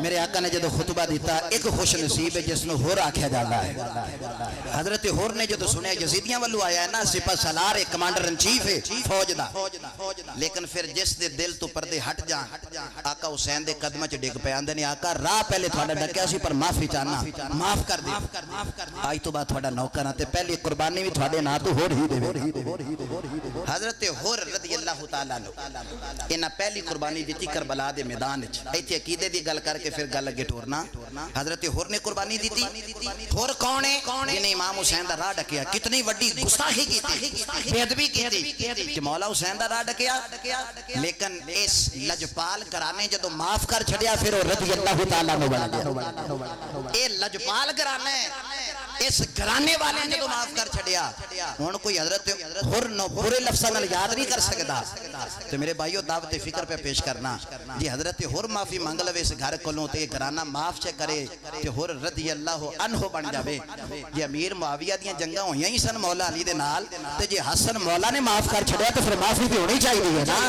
میرے آقا نے جدو خطبہ دیتا ایک خوش نصیب ہے جس نے ہور آکھیا جاتا ہے حضرت ہور نے جدو سنیا یزیدیاں والو آیا ہے نا سپہ سالار ہے کمانڈر ان چیف ہے فوج دا لیکن پھر جس دے دل تو پردے ہٹ جان آقا حسین دے قدمہ چ ڈگ پہ آندے نے آقا راہ پہلے تھوڑا ڈکیا سی پر معافی چاہنا معاف کر دے آج تو بعد تھوڑا نوکر آتے پہلی قربانی بھی تھوڑے نا تو ہور ہی دے حضرت ہور رضی اللہ تعالیٰ عنہ انہاں پہلی قربانی دیتی کربلا دے میدان وچ ایتھے عقیدے دی گل کر کے پھر گل اگے ٹورنا حضرت ہور نے قربانی دیتی ہور کون ہے جنہیں امام حسین دا راہ ڈکیا کتنی وڈی گستاخی کیتی بے ادبی کیتی کہ مولا حسین دا راہ ڈکیا لیکن اس لجپال کرانے جدو معاف کر چھڑیا پھر وہ رضی اللہ تعالیٰ عنہ بن گیا اے لجپال کرانے اس گھرانے والے نے تو معاف کر چھڑیا ہن کوئی حضرت ہور نو برے لفظاں نال یاد نہیں کر سکدا تو میرے بھائیو دعوت فکر پہ پیش کرنا جی حضرت ہور معافی مانگ لوے اس گھر کولوں تے گھرانہ معاف چ کرے تے ہور رضی اللہ عنہ بن جاوے جی امیر معاویہ دیاں جنگاں ہویاں ہی سن مولا علی دے نال تے جی حسن مولا نے معاف کر چھڑیا تو پھر معافی بھی ہونی چاہیے نا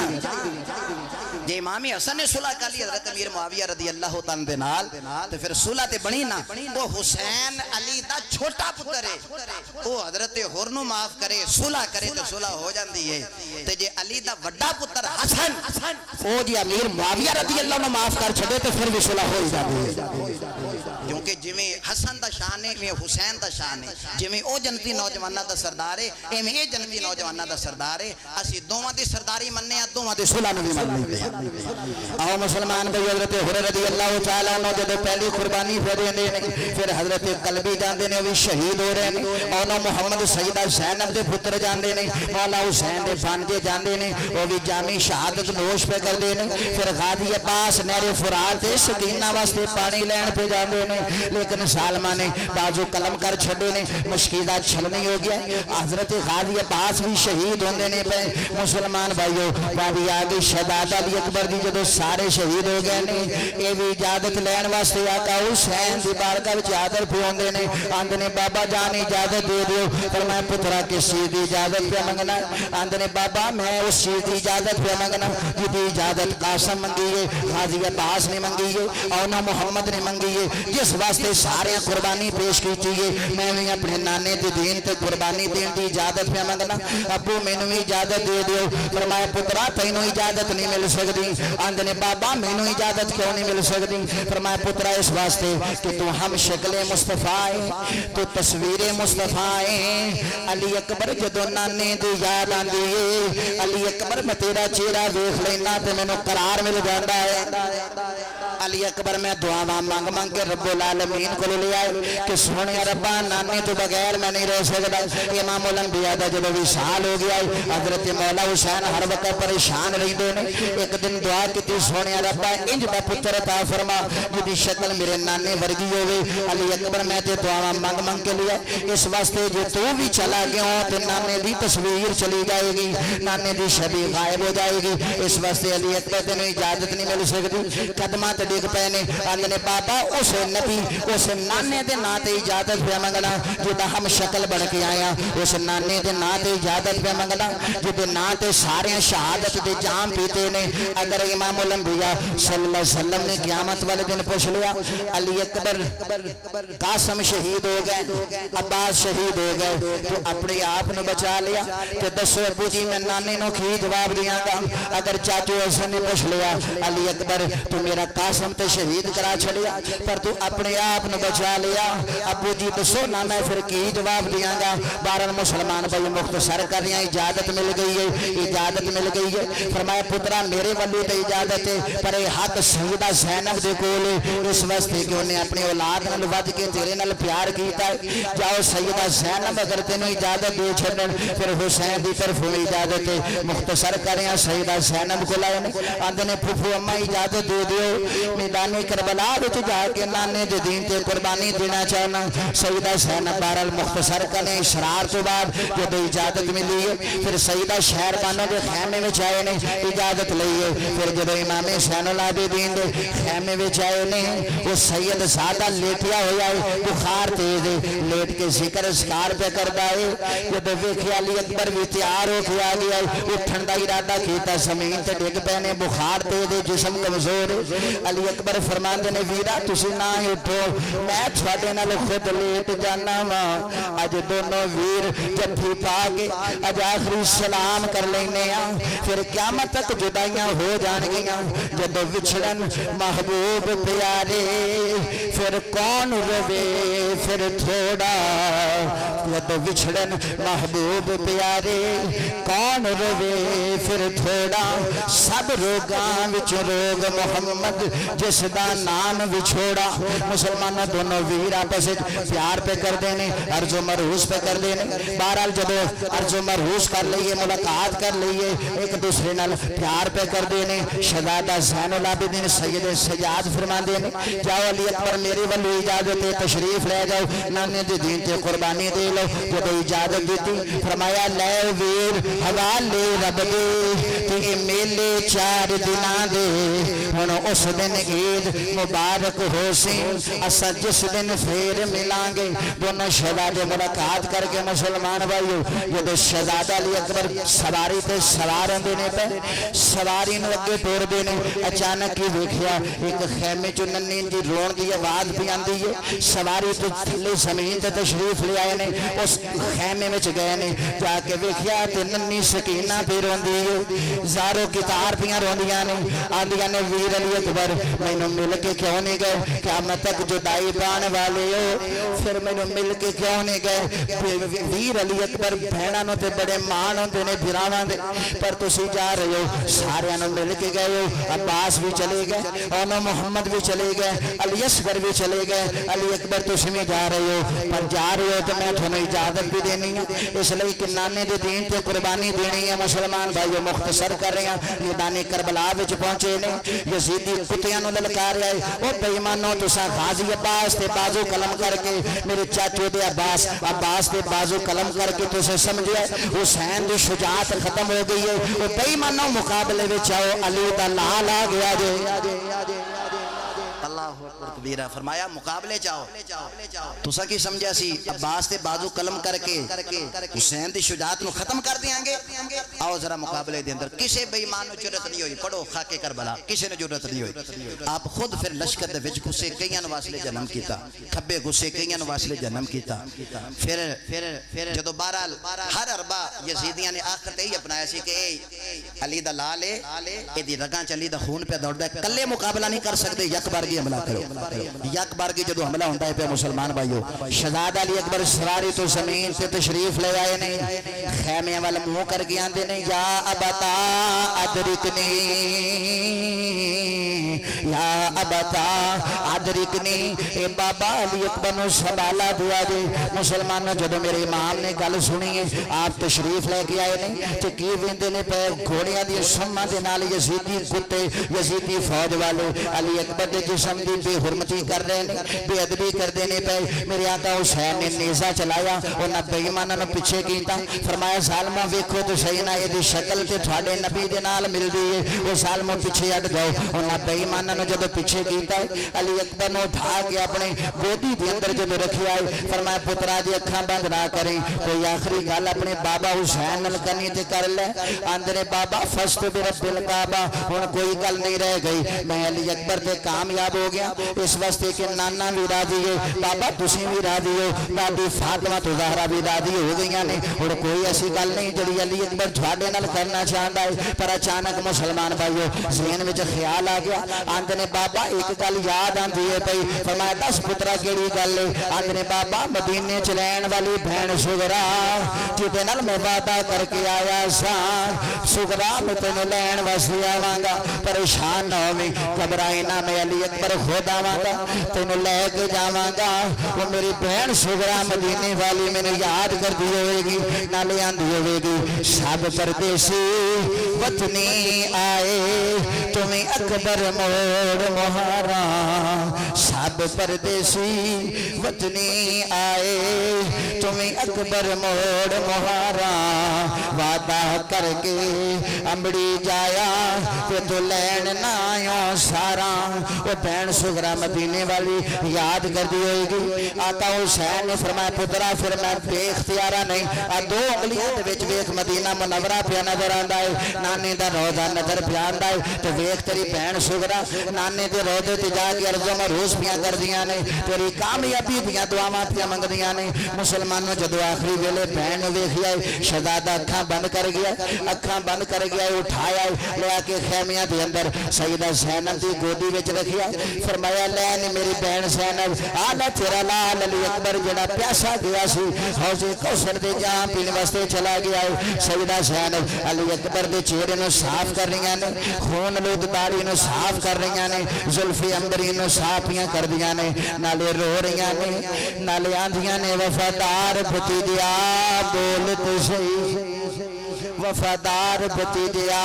جی امام حسن نے صلح کر لی حضرت امیر معاویہ رضی اللہ تعالیٰ دے نال تو پھر صلح تے بنی نا وہ حسین علی دا چھوٹا پتر ہے وہ حضرت ہور نو معاف کرے صلح کرے تو صلح ہو جاندی ہے تے جے علی دا وڈا پتر حسن وہ جی امیر معاویہ رضی اللہ عنہ معاف کر چھڑے تو پھر بھی صلح ہو جاندی ہے کیونکہ جویں حسن دا شان ہے میں حسین دا شان ہے جویں او جنتی نوجواناں دا سردار ہے ایویں اے جنتی نوجواناں دا سردار ہے اسی دوواں دی سرداری مننے آ دوواں دی صلح نو بھی مننے آؤ مسلمان بھائی حضرت ہور رضی اللہ تعالیٰ عنہ جب پہلی قربانی پھر حضرت قلبی جاندے نے بھی شہید ہو رہے ہیں اونا محمد سیدہ زینب دے پتر جاندے نے مولا حسین دے بانجے جاندے نے وہ بھی جامی شہادت نوش پہ کر دے نے پھر غازی عباس نہر فرات تے سکینہ واسطے پانی لین پہ جاندے نے لیکن سالمہ نے بازو قلم کر چھڑے نے مشکیدہ چھلنی ہو گیا حضرت غازی عباس بھی شہید ہوندے نے پہ مسلمان بھائیو بابی آگے شہداد علی اکبر دی جدو سارے شہید ہو گئے نے اے بھی اجازت لین واسطے آقا حسین دی بارگاہ وچ حاضر ہوندے نے آندے نے بابا جان اجازت دے دیو پر میں پترا کس چیز دی اجازت پہ منگنا آندے نے بابا میں اس چیز دی اجازت پہ منگنا جدی اجازت قاسم منگی ہے غازی عباس نے منگی ہے اونا محمد نے منگی ہے جس واسطے سارے قربانی پیش کی چاہیے میں بھی اپنے نانے دی دین تے قربانی دین دی اجازت پہ منگنا ابو میں نے اجازت دے دیو پر میں پترا تینوں اجازت نہیں مل سکتی آندے نے بابا میں نے اجازت کیوں نہیں مل سکتی فرمایا پترا اس واسطے کہ تو ہم شکل مصطفیٰ تو تصویر مصطفیٰ علی اکبر جدو نانے دی یاد آندی ہے علی اکبر میں تیرا چہرہ دیکھ لینا تے میں نو قرار مل جاندا ہے علی اکبر میں دعا مانگ مانگ کے رب العالمین کو لے آئے کہ سونے ربا نانے تو بغیر میں نہیں رہ سکتا امام الانبیاء دا جب وصال ہو گیا حضرت مولا حسین ہر وقت پریشان رہندے نے ایک دن دعا کیتی سونے ربا انج دا پتر عطا فرما جدی شکل میرے نانے ورگی ہوے علی اکبر میں تے دعا مانگ مانگ کے لیا اس واسطے جے تو بھی چلا گیا تے نانے دی تصویر چلی جائے گی نانے دی شبیہ غائب ہو جائے گی اس واسطے علی اکبر تے اجازت نہیں مل سکتی قدماں تے ڈگ پے نے آندے نے بابا اس نبی اس نانے دے نا تے اجازت پہ منگنا جدا ہم شکل بن کے آیا اس نانے دے نا تے اجازت پہ منگنا جدے نا تے سارے شہادت دے جام پیتے نے اگر امام الانبیاء صلی اللہ علیہ وسلم نے قیامت والے دن پوچھ لیا علی اکبر قاسم شہید ہو گئے عباس شہید ہو گئے تو اپنے آپ نے بچا لیا تو دسو ابو جی میں نانے نو کی جواب دیا گا اگر چاچو حسن نے پوچھ لیا علی اکبر تو میرا قاسم تے شہید کرا چھڑیا پر تو اپنے آپ نے بچا لیا ابو جی دسو نا میں پھر کی جواب دیا گا بارہ مسلمان بھائی مختصر کر رہے ہیں اجازت مل گئی ہے اجازت مل گئی ہے فرمایا پترا میرے والو تے اجازت ہے پر حق سیدہ زینب دے کول اس واسطے کہ انہیں اپنی اولاد نال ود کے تیرے نال پیار کیتا ہے جاؤ سیدہ زینب اگر تینوں اجازت دے چھڑن پھر حسین دی طرف اجازت ہے مختصر کر رہے ہیں سیدہ زینب کو لائے آندے نے پھوپھو اما اجازت دے دیو میدان کربلا وچ جا کے نانے دے دین تے قربانی دینا چاہنا سیدہ زینب بہرحال مختصر کنے اشرار تو بعد جب اجازت ملی ہے پھر سیدہ شہر بانو دے خیمے وچ آئے نے اجازت لئیے پھر جب امام حسین العابدین دے خیمے وچ آئے نے وہ سید سادہ لیٹیا ہویا ہے بخار تیز ہے لیٹ کے ذکر اسکار پہ کرتا ہے جب ویکھیا علی اکبر بھی تیار ہو کے آ گیا ہے اٹھن دا ارادہ کیتا زمین تے ڈگ پے بخار تیز جسم کمزور علی اکبر فرماندے نے ویرا تسی نہ اٹھو میں تھوڑے نال خود لیٹ جانا وا اج دونوں ویر جفی پا کے اج آخری سلام کر لینے پھر قیامت تک جدائیاں ہو جان گیاں جب وچھڑن محبوب پیارے پھر کون روے پھر تھوڑا جب وچھڑن محبوب پیارے کون روے پھر تھوڑا سب روگاں وچ روگ محمد جس دا نام وچھوڑا مسلمان دونوں ویر آپس پیار پہ کر دینے عرض و مرحوس پہ کر دینے بہرحال جب عرض و مرحوس کر لئیے ملاقات کر لئیے ایک دوسرے نال پیار پہ کر دینے شہزادہ زین العابدین سید سجاد فرما دینے جاؤ علی اکبر میری ولو اجازت تشریف لے جاؤ نانے دے دین تے قربانی دے لو جب اجازت دیتی فرمایا لے ویر حوالے رب دے تے میلے 4 دناں دے ہن اس دن عید مبارک ہو سی اسا جس دن پھر ملیں گے دونوں شہزادے ملاقات کر کے مسلمان بھائیو جب شہزادہ علی اکبر سواری تے سوار ہوندے نے پہ سواری نو اگے ٹور دے نے اچانک ہی ویکھیا ایک خیمے چ ننی دی رون دی آواز بھی آندی ہے سواری تے تھلے زمین تے تشریف لے آئے نے اس خیمے وچ گئے نے جا کے ویکھیا تے ننی سکینہ پہ روندی ہے زارو کتار پیاں روندیاں نے آندیاں نے ویر علی اکبر مینوں مل کے کیوں نہیں گئے قیامت تک جدائی پانے والے ہو پھر مینوں مل کے کیوں نہیں گئے ویر علی اکبر بہناں نوں تے بڑے مان ہوندے نے بھراواں دے پر تسی جا رہے ہو سارے نوں مل کے گئے ہو عباس بھی چلے گئے اور محمد بھی چلے گئے علی اصغر بھی چلے گئے علی اکبر تسی بھی جا رہے ہو پر جا رہے ہو تو میں تھانوں اجازت بھی دینی ہے اس لیے کہ نانے دے دین تے قربانی دینی ہے مسلمان بھائیو مختصر کر رہے ہیں میدان کربلا وچ پہنچے نے یزیدی کتیاں نوں للکار ہے او بے ایمانو تساں غازی عباس تے بازو قلم کر کے میرے چاچو دے عباس تے بازو قلم کر کے تسے سمجھیا حسین دی شجاعت ختم ہو گئی ہے او بے ایمانو مقابلے وچ آؤ علی دا لال آ گیا جے اللہ اکبر کبیرہ فرمایا مقابلے جاؤ تسا کی سمجھا سی عباس تے بازو قلم کر کے حسین دی شجاعت نو ختم کر دیاں گے آؤ ذرا مقابلے دے اندر کسے بے ایمان نو جرأت نہیں ہوئی پڑھو خاکے کربلا کسے نے جرأت نہیں ہوئی آپ خود پھر لشکر دے وچ گھسے کئیاں واسلے جنم کیتا کھبے گھسے کئیاں واسلے جنم کیتا پھر جدو بہرحال ہر اربا یزیدیاں نے آخر تے ہی اپنایا سی کہ علی دا لال ہے اے دی رگاں چ علی دا خون پہ دوڑدا ہے کلے مقابلہ نہیں کر سکتے یک بار حملہ کرو یک بار کی جدو حملہ ہوتا ہے پہ مسلمان بھائیو شہزادہ علی اکبر سواری تو زمین سے تشریف لے آئے نے خیمے والا منہ کر کے آندے نے یا ابتا ادرکنی یا ابتا ادرکنی اے بابا علی اکبر نو سبالا دیا دے مسلمان جدو میرے امام نے گل سنی ہے آپ تشریف لے کے آئے نے تو کی ویندے نے پہ گھوڑیاں دی سما دے نال یزیدی کتے یزیدی فوج والے علی اکبر دے جسم دی بے حرمتی کر رہے ہیں بے ادبی کر دینے پہ میرے آقا حسین نے نیزہ چلایا انہاں بے ایماناں نوں پیچھے کیتا فرمایا ظالماں ویکھو تو صحیح نہ ایدی شکل تے تھوڑے نبی دے نال مل دی ہے وہ ظالماں پیچھے ہٹ جاؤ انہاں بے ایماناں نوں جدوں پیچھے کیتا علی اکبر نوں اٹھا کے اپنے گودی دے اندر جدوں رکھیا فرمایا پترا دی اکھاں بند نہ کریں کوئی آخری گل اپنے بابا حسین نال کرنی تے کر لے اندرے بابا فست برب الکعبہ ہن کوئی گل نہیں رہ گئی میں علی اکبر تے کامیاب ہو گیا اس واسطے کہ نانا بھی راضی ہے بابا تسی بھی راضی ہو دادی فاطمہ تو زہرا بھی راضی ہو گئی نے اور کوئی ایسی گل نہیں جڑی علی اکبر تھوڑے نال کرنا چاہندا ہے پر اچانک مسلمان بھائیو ذہن وچ خیال آ گیا آندے نے بابا ایک گل یاد آندی ہے پئی فرمایا دس پترا کیڑی گل ہے آندے نے بابا مدینے چ رہن والی بہن سغرا جدے نال میں وعدہ کر کے آیا سا سغرا میں تینوں لین واسطے آواں گا پریشان نہ ہوویں گھبرائی نہ میں علی اکبر خود آواں گا تینوں لے کے جاواں گا وہ میری بہن سغرا مدینے والی میں نے یاد کر دی ہوئے گی نالے آندی ہوئے گی سب پردیسی وطنی آئے تم تمہیں اکبر موڑ مہارا سب پردیسی وطنی آئے تمہیں اکبر موڑ مہارا وعدہ کر کے امبڑی جایا کہ تو لین نہ آیوں سارا وہ بہن سغرا مدینے والی یاد کر دی ہوئے گی آقا حسین نے فرمایا پترا پھر میں بے اختیارہ نہیں دو انگلیاں دے وچ ویکھ مدینہ منورہ پہ نظر آندا ہے نانے دا روضہ نظر پہ آندا ہے تو ویکھ تیری بہن سغرا نانے دے روضے تے جا کے عرض و مروس پیاں کردیاں نے تیری کامیابی دیاں دعاواں پیاں منگدیاں نے مسلمانوں جدو آخری ویلے بہن نو ویکھیا ہے شہزادہ اکھاں بند کر گیا اکھاں بند کر گیا اٹھایا لے کے خیمیاں دے اندر سیدہ زینب دی گودی وچ رکھیا فرمایا لے نی میری بہن زینب آلا تیرا لال علی اکبر جڑا پیاسا گیا سی حوض کوثر دے جہاں پینے واسطے چلا گیا ہے سیدہ زینب علی اکبر دے چہرے نو صاف کر رہی نے خون لود داڑھی نو صاف کر رہی نے زلفی امبری نو صافیاں کر دیا نے نالے رو رہی نے نالے آندیاں نے وفادار بھتیجیا بولت صحیح وفادار بھتیجیا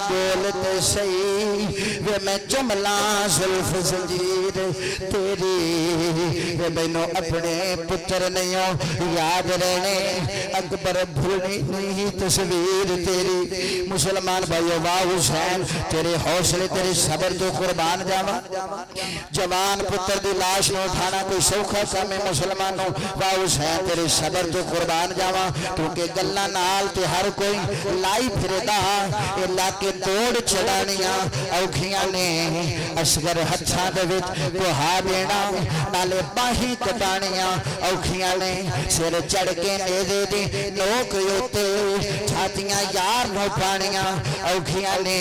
بولت صحیح وے میں جملہ زلف زنجیر تیری وے مینوں اپنے پتر نہیں یاد رہنے اکبر بھولنی نہیں تصویر تیری مسلمان بھائیو واہ حسین تیرے حوصلے تیرے صبر تو قربان جاوا جوان پتر دی لاش نو اٹھانا کوئی سوکھا کام ہے مسلمانوں واہ حسین تیرے صبر تو قربان جاوا کیونکہ گلہ نال تے ہر کوئی لائی پھرے دا اللہ کے توڑ چڑانیاں اوکھیاں نے اصغر ہتھاں دے وچ کوہا دینا نالے باہی کٹانیاں اوکھیاں نے سر چڑھ کے نیزے دی نوک یوتے چھاتیاں یار نو پانیاں اوکھیاں نے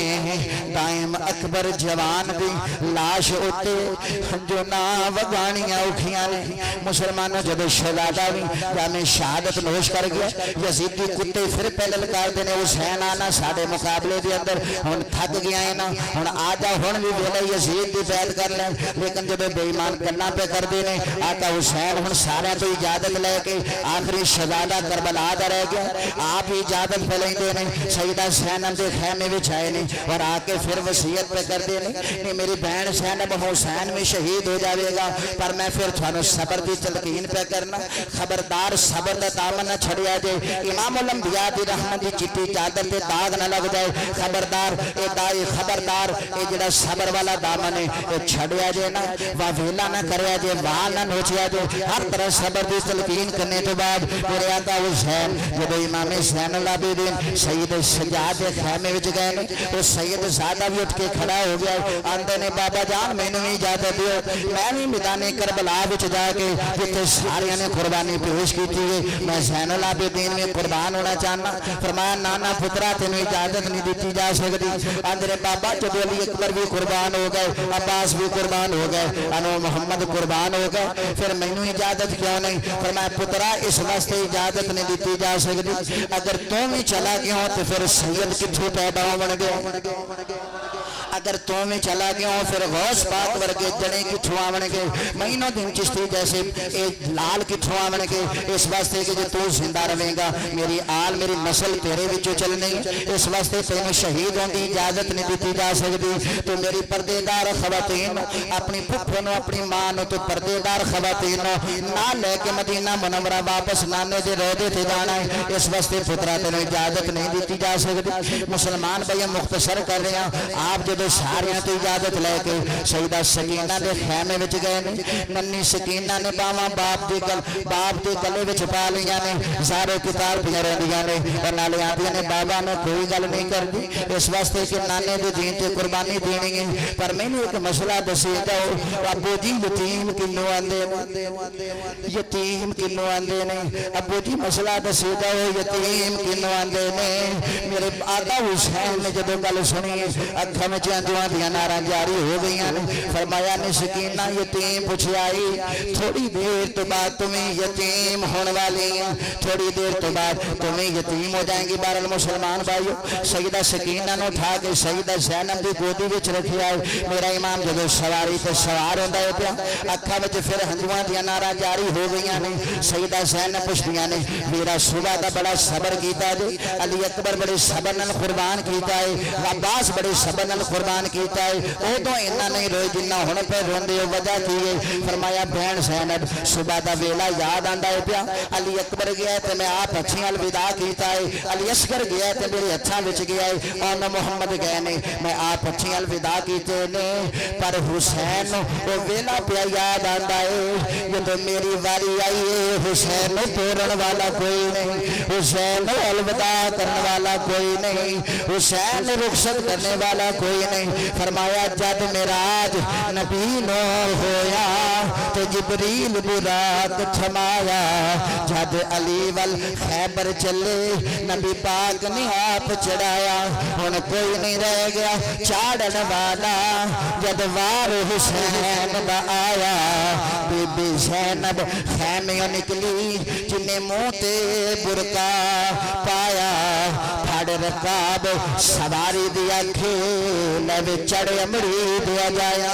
دائم اکبر جوان دی لاش ہوتے جو نا وگانیاں اوکھیاں نے مسلمانوں جب شہزادہ بھی جامع شہادت نوش کر گیا یزیدی کتے پھر پہلے لگا دینے حسین آنا ساڑے مقابلے دے اندر ہن تھک گیا ہے نا ہن آجا ہن بھی ویلے یزید دی بیعت کر لیں لیکن جب بے ایمان کرنا پہ کر دینے آقا حسین ہن سارے تو اجازت لے کے آخری شہزادہ کربلا دا رہ گیا آپ اجازت پہ لیں دینے سیدہ زینب دے خیمے وچ آئے نے اور آ کے پھر وصیت پہ کر دینے نہیں میری بہن زینب حسین میں شہید ہو جاوے گا پر میں پھر تھانو صبر دی تلقین پہ کرنا خبردار صبر دا دامن نہ چھڑیا جے امام الانبیاء دی رحمت دی چٹی چادر تے داغ نہ لگ جائے خبردار اے دائی خبردار اے جڑا صبر والا دامن ہے اے چھڑیا جے نا واویلا نہ کریا جے وال نہ نوچیا جے ہر طرح صبر دی تلقین کرنے تو بعد میرے آقا حسین جب امام زین العابدین سید سجاد دے خیمے وچ گئے نے او سید زادہ بھی اٹھ کے کھڑا ہو گیا آندے نے بابا جان مینوں بھی اجازت دیو میں بھی میدان کربلا وچ جا کے جتھے ساریاں نے قربانی پیش کیتی ہے میں زین العابدین میں قربان ہونا چاہنا فرمایا نانا پترا تینوں اجازت نہیں دیتی جا سکتی آندے بابا جب علی اکبر بھی قربان ہو گئے عباس بھی قربان ہو گئے انو محمد قربان ہو گئے پھر مینوں اجازت کیوں نہیں فرمایا پترا اس واسطے اجازت نہیں دیتی جا سکتی اگر تم ہی چلا گیا ہو تو پھر سید کتھوں پیدا ہون گے اگر تو میں چلا گیا ہوں پھر غوث پاک ورگے جڑے کتھوں آون گے مہینوں دن چشتی جیسے لال کتھوں آون گے اس واسطے کہ جو تو زندہ رہے گا میری آل میری نسل تیرے وچوں چلنی اس واسطے تینوں شہید ہونے کی اجازت نہیں دیتی جا سکتی تو میری پردے دار خواتین اپنی پھپھو نو اپنی ماں نو تو پردے دار خواتین نہ لے کے مدینہ منورہ واپس نانے دے روضے تے جانا ہے اس واسطے پترا تینوں اجازت نہیں دیتی جا سکتی مسلمان بھائی مختصر کر رہے ہیں آپ جب ساریاں تو اجازت لے کے سیدہ سکینہ دے خیمے وچ گئے نے ننی سکینہ نے باواں باپ دے گلے وچ پا لیاں نے زارے کتاب پہ رہندیاں نے اور نالے آندیاں نے بابا نے کوئی گل نہیں کردی اس واسطے کہ نانے دے دین تے قربانی دینی ہے پر میں نے ایک مسئلہ دسی جاؤ ابو جی یتیم کنوں آندے یتیم کنوں آندے نے ابو جی مسئلہ دسی جاؤ یتیم کنوں آندے نے میرے آقا حسین نے جب گل سنی اکھاں وچ دعا دیاں ناراں جاری ہو گئیاں فرمایا نے سکینہ یتیم پوچھائی تھوڑی دیر تو بعد تمہیں یتیم ہونے والی ہیں تھوڑی دیر تو بعد تمہیں یتیم ہو جائیں گی بہرحال مسلمان بھائیو سیدہ سکینہ نے اٹھا کے سیدہ زینب دی گودی وچ رکھیا ہے میرا امام جب سواری تے سوار ہوندا ہے پیا اکھاں وچ پھر ہنجواں دیاں ناراں جاری ہو گئیاں نے سیدہ زینب پوچھدیاں نے میرا صبح دا بڑا صبر کیتا جی علی اکبر بڑے صبر نال قربان کیتا ہے عباس بڑے صبر نال قربان قربان کیتا ہے ادو اینا نہیں روئے جنہ ہن پہ روندے ہو وجہ کی ہے فرمایا بہن زینب صبح دا ویلا یاد آندا ہے پیا علی اکبر گیا ہے تے میں آپ اچھی الوداع کیتا ہے علی اصغر گیا ہے تے میرے ہتھاں وچ گیا ہے اور محمد گئے نے میں آپ اچھی الوداع کیتے نے پر حسین وہ ویلا پیا یاد آندا ہے جدوں میری واری آئی ہے حسین توڑن والا کوئی نہیں حسین الوداع کرنے والا کوئی نہیں حسین رخصت کرنے والا کوئی نہیں فرمایا جب معراج نبی نو ہویا تو جبریل براق تھمایا جب علی وال خیبر چلے نبی پاک نے آپ چڑھایا ہن کوئی نہیں رہ گیا چاڑن والا جب وار حسین دا آیا بی بی زینب خیمیوں نکلی جنہیں منہ تے برکا پایا پھاڑ رکاب سواری دیا کھیل چڑھ امڑی دیا جایا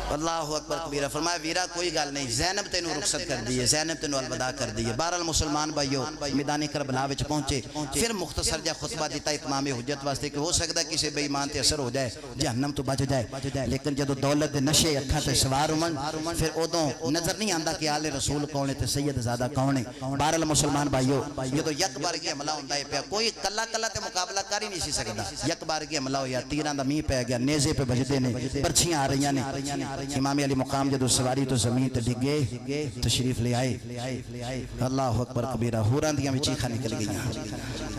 اللہ اکبر کبیرہ فرمایا ویرا کوئی گل نہیں زینب تینوں رخصت کر دیئے زینب تینوں الوداع کر دیئے بہرحال مسلمان بھائیو میدان کربلا وچ پہنچے پھر مختصر جا خطبہ دیتا اتمام حجت واسطے کہ ہو سکتا کسی بے ایمان تے اثر ہو جائے جہنم تو بچ جائے لیکن جدو دولت دے نشے اکھاں تے سوار ہون پھر ادوں نظر نہیں آندا کہ آل رسول کون ہے تے سید زادہ کون ہے بہرحال مسلمان بھائیو جدو یک بار کی حملہ ہوندا ہے پیا کوئی کلا کلا تے مقابلہ کر ہی نہیں سی سکدا یک بار کی حملہ ہویا تیراں دا میہ پے گیا نیزے پہ بجدے نے پرچیاں آ رہیاں نے امام علی مقام جدو سواری تو زمین تے ڈگے تشریف لے آئے اللہ اکبر کبیرہ حوران دیاں وچ چیخاں نکل گئیاں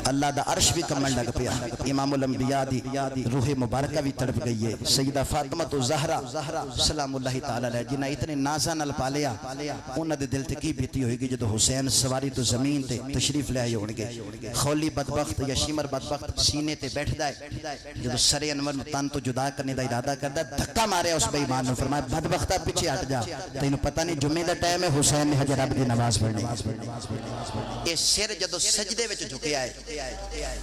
اللہ دا عرش بھی کمن لگ پیا امام الانبیاء دی روح مبارکہ بھی تڑپ گئی ہے سیدہ فاطمہ تو زہرا سلام اللہ تعالی علیہ جنہ اتنے نازاں نال پالیا انہاں دے دل تے کی بیتی ہوئے گی جدو حسین سواری تو زمین تے تشریف لے آئے ہون گے خولی بدبخت یا شمر بدبخت سینے تے بیٹھدا ہے جدو سر انور تن تو جدا کرنے دا ارادہ کردا دھکا ماریا اس بے ایمان نے فرمایا بدبختہ پیچھے ہٹ جا تینوں پتہ نہیں جمعے دا ٹائم ہے حسین نے حج رب دی نماز پڑھنی اے سر جدو سجدے وچ جھکیا ہے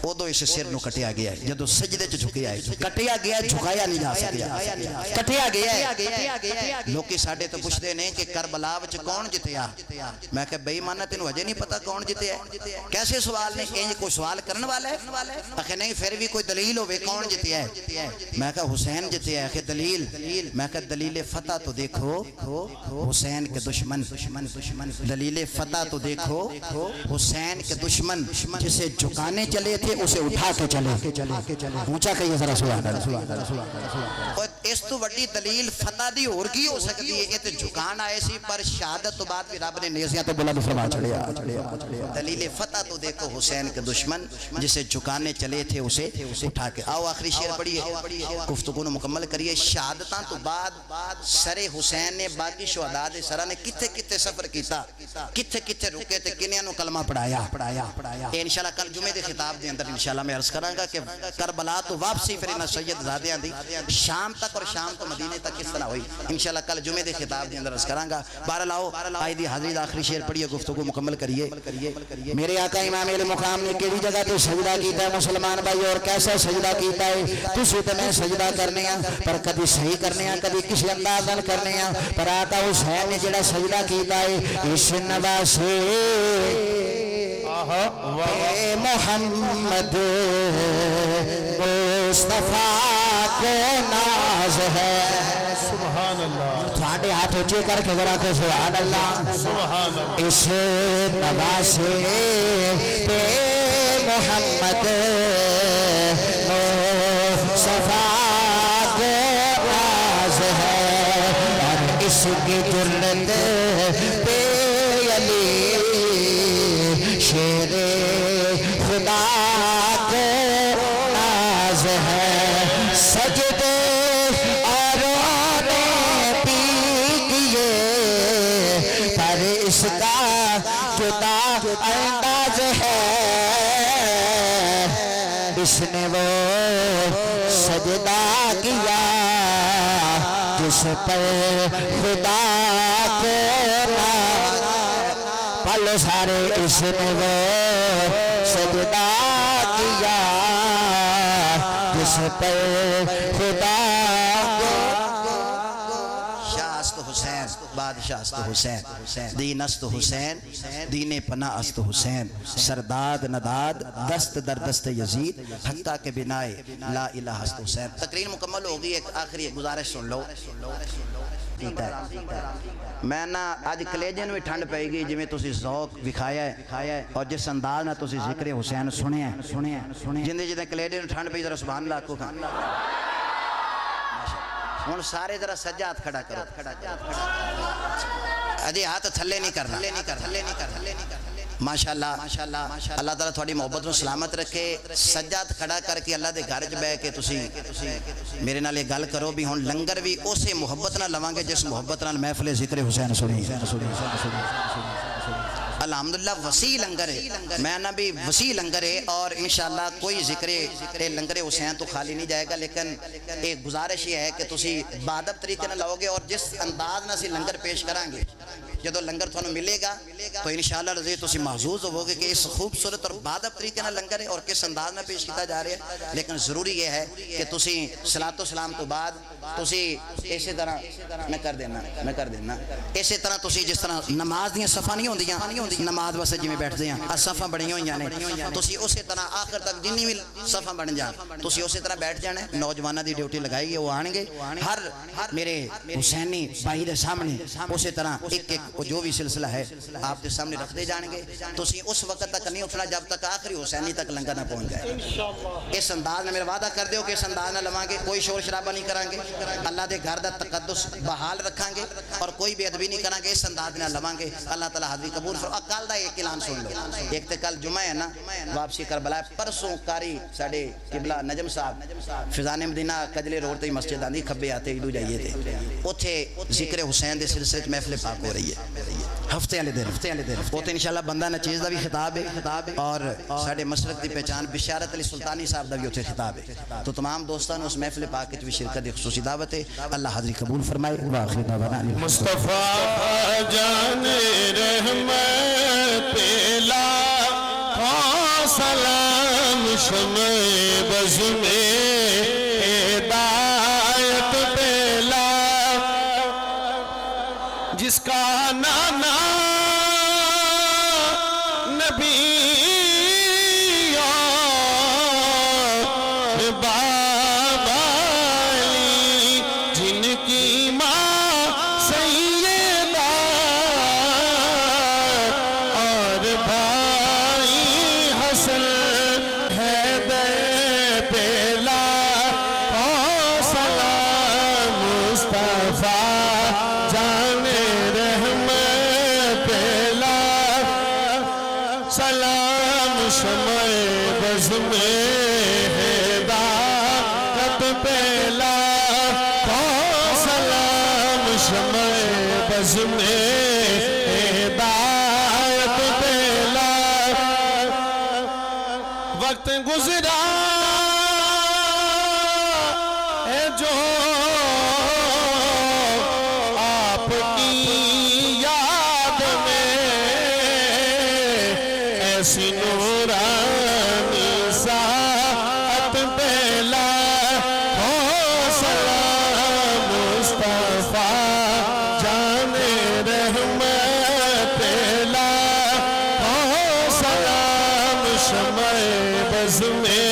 ادو اس سر نو کٹیا گیا ہے جدو سجدے وچ جھکیا ہے کٹیا گیا ہے جھکایا نہیں جا سکیا کٹیا گیا ہے لوکی ساڈے تو پوچھدے نے کہ کربلا وچ کون جتیا میں کہ بے ایمان تینوں اجے نہیں پتہ کون جتیا ہے کیسے سوال نے انج کوئی سوال کرن والا ہے کہ نہیں پھر بھی کوئی دلیل ہوے کون جتیا ہے میں کہ حسین جتیا ہے کہ دلیل میں کہ دلیل فتح تو دیکھو حسین کے دشمن دلیل فتح تو دیکھو حسین کے دشمن جسے جھکانے چلے تھے اسے اٹھا کے چلے اونچا کہیے ذرا سبحان اللہ اور اس تو وڈی دلیل فتح دی اور کی ہو سکتی ہے یہ تو جھکان آئے سی پر شہادت تو بعد بھی رب نے نیزیاں تو بلند فرما چڑھیا دلیل فتح تو دیکھو حسین کے دشمن جسے جھکانے چلے تھے اسے اٹھا کے آؤ آخری شعر پڑھیے گفتگو مکمل کریے شہادتاں تو بعد سر حسین نے باقی شہداء دے سرا نے کتھے کتھے سفر کیتا کتھے رکے تے کنیاں نو کلمہ پڑھایا انشاءاللہ کل جمعے دے خطاب دے اندر انشاءاللہ میں عرض کراں گا کہ کربلا تو واپسی پھر انہاں سید زادیاں دی شام تک اور شام تو مدینے تک کس طرح ہوئی انشاءاللہ کل جمعے دے خطاب دے اندر عرض کراں گا بہرحال آؤ آئی دی حاضری دا آخری شعر پڑھیے گفتگو مکمل کریے میرے آقا امام علی مقام نے کیڑی جگہ تے سجدہ کیتا ہے مسلمان بھائی اور کیسا سجدہ کیتا ہے تسی تے میں سجدہ کرنے ہیں پر کبھی صحیح کرنے ہیں کبھی کسی انداز نال کرنے ہیں پر آقا حسین نے جڑا سجدہ کیتا ہے اس نواسے محمد مصطفیٰ کو ناز ہے سبحان اللہ تھوڑے ہاتھ اونچے کر کے ذرا کو سبحان اللہ سبحان اللہ اس نواسے پہ محمد مصطفیٰ کو ناز ہے اور اس کی جرت پہ علی شیر خدا کو ناز ہے سجدے اس کا جدا انداز ہے اس نے وہ سجدہ کیا جس پر خدا کو پلو سارے اس نے وہ سجدہ کیا جس پر خدا کو شاست حسین بادشاہ است حسین دین است حسین دین پناہ است حسین سرداد نداد دست در دست یزید حتیٰ کہ بنائے لا الہ است حسین. تقریر مکمل ہوگی. ایک آخری گزارش سن لو. میں نا آج کلیجے میں ٹھنڈ پائے گی جی میں تسی ذوق دکھایا ہے اور جس انداز میں تسی ذکر حسین سنے ہیں جندے جدے کلیجے میں ٹھنڈ پئی ذرا سبحان اللہ کو کھان ہن سارے ذرا سجا ہاتھ کھڑا کرو. اجے ہاتھ تھلے نہیں کرنا. ماشاءاللہ اللہ تعالیٰ تھوڑی محبت میں سلامت رکھے. سجاد کھڑا کر کے اللہ دے گھر چ بہ کے تسی میرے نال یہ گل کرو بھی ہن لنگر بھی اسے محبت نال لواں گے جس محبت نال محفل ذکر حسین سنی. الحمدللہ وسیع لنگر ہے. میں نا بھی وسیع لنگر ہے اور انشاءاللہ کوئی ذکر لنگر حسین تو خالی نہیں جائے گا. لیکن ایک گزارش یہ ہے کہ تسی بادب طریقے نہ لاؤ گے اور جس انداز نہ سی لنگر پیش کریں گے جدو لنگر تھانوں ملے گا تو انشاءاللہ رضی تسی محظوظ ہو گے کہ اس خوبصورت اور بادب طریقے نہ لنگر ہے اور کس انداز میں پیش کیتا جا رہا ہے. لیکن ضروری یہ ہے کہ تسی صلاۃ و سلام تو بعد تسی اسی طرح میں کر دینا اسی طرح تسی جس طرح نماز دیاں صفاں نہیں ہوندیاں نماز واسطے جویں بیٹھدے ہیں صفاں بڑیاں ہوئیاں نے تسی اسی طرح آخر تک جنی بھی صفاں بن جان تسی اسی طرح بیٹھ جانا. نوجواناں دی ڈیوٹی لگائی ہے وہ آن گے ہر میرے حسینی بھائی دے سامنے اسی طرح ایک جو بھی سلسلہ ہے آپ کے سامنے رکھتے جان گے. تسی اس وقت تک نہیں اٹھنا جب تک آخری حسینی تک لنگر نہ پہنچ جائے. اس انداز میں میرا وعدہ کر دیو کہ اس انداز نہ لواں گے کوئی شور شرابہ نہیں کریں گے اللہ دے گھر دا تقدس بحال رکھاں گے اور کوئی بے ادبی نہیں کریں گے. اس انداز نہ لواں گے. اللہ تعالیٰ حاضری قبول فرما. کل دا ایک اعلان سن لو. ایک تے کل جمعہ ہے نا واپسی کربلا پرسوں کاری ساڈے قبلہ نجم صاحب فضان مدینہ کجلے روڈ تے مسجد آندی کھبے آتے ایڈو جائیے تے اوتھے ذکر حسین دے سلسلے وچ محفل پاک ہو رہی ہے ہفتے والے دن اوتھے انشاءاللہ بندہ نچیز دا بھی خطاب ہے اور ساڈے مسلک دی پہچان بشارت علی سلطانی صاحب دا بھی اوتھے خطاب ہے. تو تمام دوستاں نوں اس محفل پاک وچ بھی شرکت دی خصوصی دعوت ہے. اللہ حاضری قبول فرمائے. واخر دعوانا مصطفیٰ جان رحمت پیلا سلام شمع بز میں ہدایت پیلا جس کا نانا نبی اور بابا علی جن کی ماں سیدہ اور بھائی حسن حیدر پیلا سلام مصطفیٰ جان رحمت پیلا سلام شمع بز میں ہدایت پیلا سلام شمع بز میں ہدایت پیلا وقت گزرا ہے جو آپ کی یاد میں ایسی نورانی ساعت پیلا سلام مصطفیٰ جان رحمت پیلا سلام شمع بز میں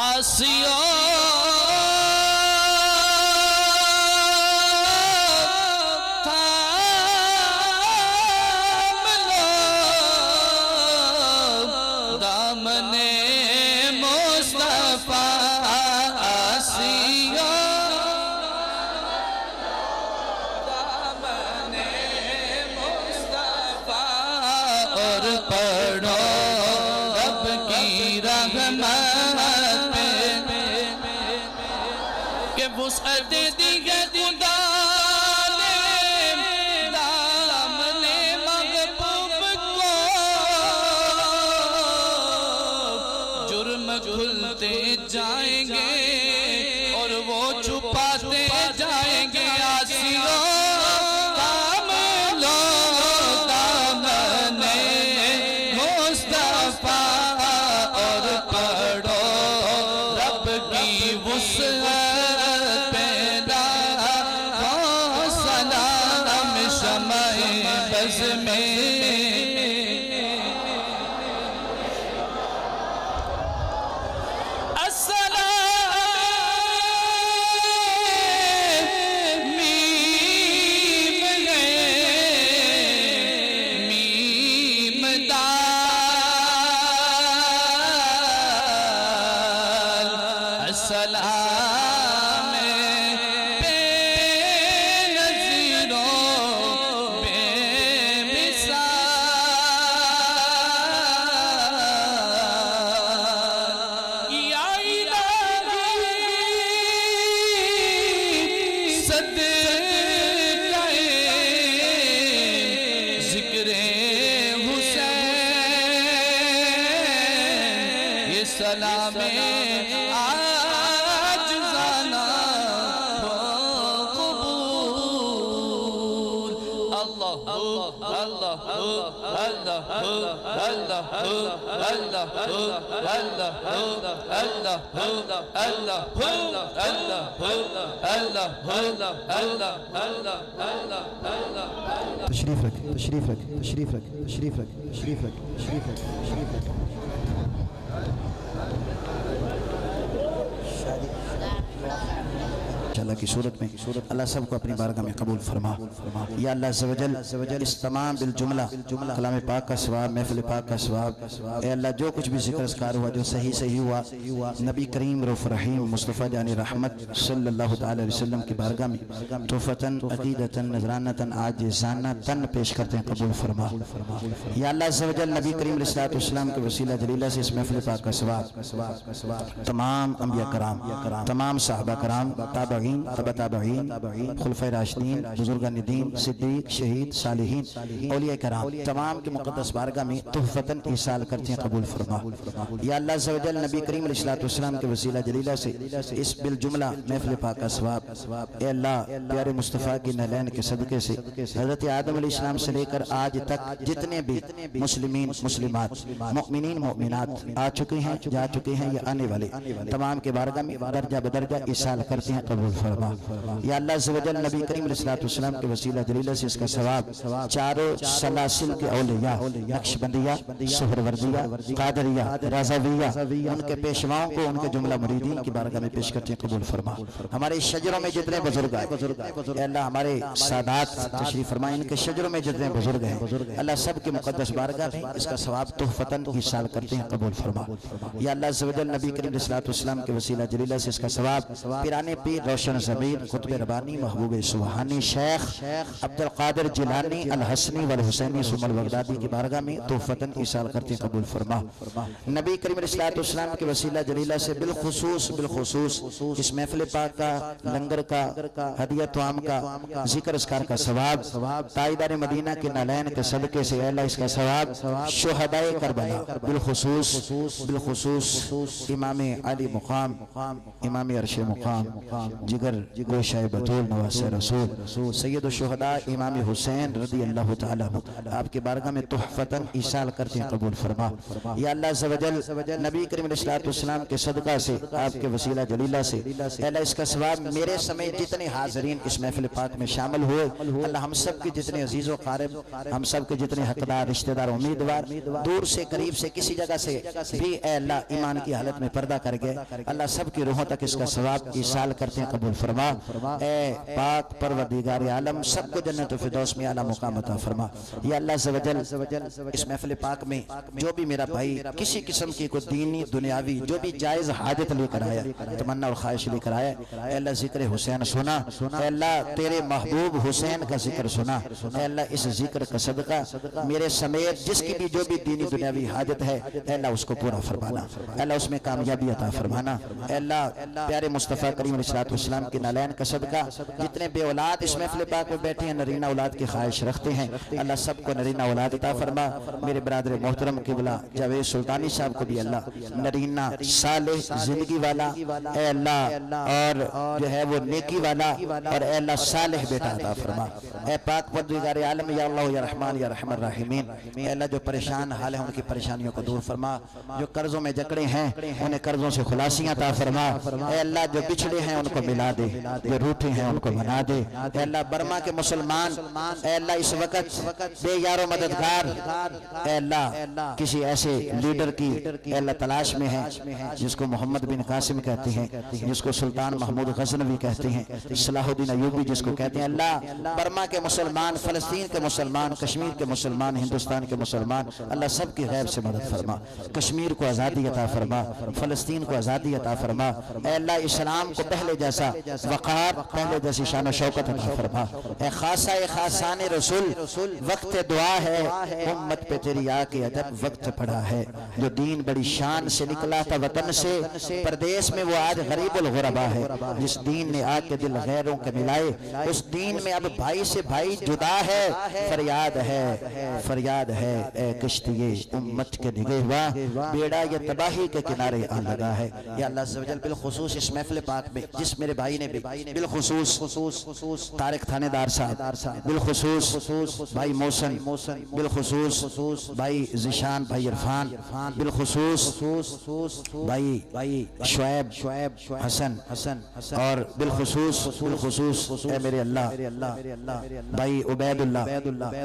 آسیو دامن مصطفیٰ آسیو دامن مصطفیٰ اور پڑھو رب کی رحمت کہ وسعت دی ہے خدا نے دامن محبوب کو جرم کھلتے جائیں گے اور وہ چھپاتے جائیں گے آسیو دامن مصطفیٰ اور پڑھو رب کی وسعت سلام عاجزانہ ہو قبول اللہ اللہ اللہ اللہ اللہ تشریف رکھیں تشریف رکھیں تشریف رکھیں تشریف رکھیں تشریف رکھیں تشریف رکھیں تشریف رکھیں اللہ کی صورت میں اللہ سب کو اپنی بارگاہ میں قبول فرما یا اللہ عز و جل اس تمام بالجملہ کلام پاک کا ثواب محفل پاک کا ثواب اے اللہ جو کچھ بھی ذکر اذکار ہوا جو صحیح ہوا نبی کریم رؤوف رحیم مصطفیٰ جان رحمت صلی اللہ تعالی علیہ وسلم کی بارگاہ میں تحفتاً عقیدتاً نذرانتاً عاجزانتاً پیش کرتے ہیں قبول فرما یا اللہ عز و جل نبی کریم علیہ السلام کے وسیلہ جلیلہ سے اس محفل پاک کا ثواب تمام انبیاء کرام تمام صحابہ کرام تابعین تبع تابعین خلفائے راشدین بزرگان دین صدیق شہید صالحین اولیاء کرام تمام کے مقدس بارگاہ میں تحفتاً ایصال کرتے ہیں قبول فرما یا اللہ عز و جل نبی کریم علیہ السلام کے وسیلہ جلیلہ سے اس بالجملہ محفل پاک کا ثواب اے اللہ پیارے مصطفیٰ کی نعلین کے صدقے سے حضرت آدم علیہ السلام سے لے کر آج تک جتنے بھی مسلمین مسلمات مؤمنین مؤمنات آ چکے ہیں جا چکے ہیں یا آنے والے تمام کے بارگاہ میں درجہ بدرجہ ایصال کرتے ہیں قبول فرما یا اللہ عز و جل نبی کریم علیہ السلام کے وسیلہ جلیلہ سے اس کا ثواب چاروں سلاسل کے اولیاء نقشبندیہ سہروردیہ قادریہ رضویہ ان کے پیشواؤں کو ان کے جملہ مریدین کی بارگاہ میں پیش کرتے ہیں قبول فرما ہمارے شجروں میں جتنے بزرگ آئے اے اللہ ہمارے سادات تشریف فرمائے ان کے شجروں میں جتنے بزرگ ہیں اللہ سب کے مقدس بارگاہ میں اس کا ثواب تحفتاً ایصال کرتے ہیں قبول فرما یا اللہ عز و جل نبی کریم علیہ السلام کے وسیلہ جلیلہ سے اس کا ثواب پیرانے پیر روشن ضمیر قطب ربانی محبوب سبحانی شیخ عبدالقادر جیلانی الحسنی والحسینی ثم البغدادی کی بارگاہ میں تحفتاً ایصال کرتے ہیں قبول فرما نبی کریم علیہ السلام کے وسیلہ جلیلہ سے بالخصوص اس محفل پاک کا لنگر کا ہدیہ طعام کا ذکر اذکار کا ثواب تائیدار مدینہ کے نالین کے صدقے سے اے اللہ اس کا ثواب شہدائے کربلا بالخصوص امام علی مقام امام عرش مقام جگر گوشہ بطول نواسہ رسول سید الشہداء امام حسین رضی اللہ تعالیٰ آپ کے بارگاہ میں تحفتاً ایصال کرتے ہیں قبول فرما یا اللہ عز و جل نبی کریم علیہ السلام کے صدقہ سے آپ کے وسیلہ جلیلہ سے اے اللہ اس کا ثواب میرے سمیت جتنے حاضرین اس محفل پاک میں شامل ہوئے اللہ ہم سب کے جتنے عزیز و قارب ہم سب کے جتنے حقدار رشتہ دار امیدوار دور سے قریب سے کسی جگہ سے بھی اے اللہ ایمان کی حالت میں پردہ کر گئے اللہ سب کی روحوں تک اس کا ثواب ایصال کرتے ہیں قبول فرما اے پاک پروردگار عالم سب کو جنت و فردوس میں اعلیٰ مقام عطا فرما یا اللہ عز و جل اس محفل پاک میں جو بھی میرا بھائی کسی قسم کی کوئی دینی دنیاوی جو بھی جائز حاجت لے کر آیا تمنا اور خواہش لے کر آیا اے اللہ ذکر حسین سنا اے اللہ تیرے محبوب حسین کا ذکر سنا اے اللہ اس ذکر کا صدقہ میرے سمیت جس کی بھی جو بھی دینی دنیاوی حاجت ہے اے اللہ اس کو پورا فرمانا اے اللہ اس میں کامیابی عطا فرمانا اے اللہ پیارے مصطفیٰ کریم علیہ السلام کے نالین کا صدقہ جتنے بے اولاد اس محفل پاک میں بیٹھے ہیں نرینہ اولاد کی خواہش رکھتے ہیں اللہ سب کو نرینہ اولاد عطا فرما میرے برادر محترم قبلہ جاوید سلطانی صاحب کو بھی اللہ نرینہ صالح زندگی والا اے اللہ اور جو ہے وہ نیکی والا اور اے اللہ صالح بیٹا عطا فرما اے پاک پروردگار عالم یا اللہ یا رحمان یا رحم الراحمین اے اللہ جو پریشان حال ہیں ان کی پریشانیوں کو دور فرما جو قرضوں میں جکڑے ہیں انہیں قرضوں سے خلاصیاں عطا فرما اے اللہ جو بچھڑے ہیں ان کو ملا دے جو روٹھے ہیں ان کو بنا دے اے اللہ برما کے مسلمان اے اللہ اس وقت بے یار و مددگار اے اللہ کسی ایسے لیڈر کی اے اللہ تلاش میں ہے جس کو محمد بن قاسم کہتے ہیں جس کو سلطان محمود غزنوی کہتے ہیں صلاح الدین ایوبی جس کو کہتے ہیں اللہ برما کے مسلمان فلسطین کے مسلمان کشمیر کے مسلمان ہندوستان کے مسلمان اللہ سب کی غیب سے مدد فرما کشمیر کو آزادی عطا فرما فلسطین کو آزادی عطا فرما اے اللہ اسلام کو پہلے جیسا جیسا وقار، پہلے جیسی شان و شوکت عطا فرما۔ اے خاصہ خاصان رسول، وقت دعا ہے امت پہ تیری آ کے عجب وقت پڑا ہے۔ جو دین بڑی شان سے نکلا تھا وطن سے پردیس میں، وہ آج غریب الغربا ہے۔ جس دین نے آ کے دل غیروں کے ملائے، اس دین میں اب بھائی سے بھائی جدا ہے۔ فریاد ہے، فریاد ہے، اے کشتی امت کے نگے ہوا، بیڑا یہ تباہی کے کنارے آ لگا ہے۔ یا اللہ عز و جل بالخصوص اس محفل پاک میں جس میرے بھائی نے بھی بالخصوص طارق تھانے دار صاحب، بالخصوص بھائی محسن، بالخصوص بھائی ذیشان، بھائی عرفان، بالخصوص بھائی شعیب حسن، اور بالخصوص اے میرے اللہ بھائی عبید اللہ،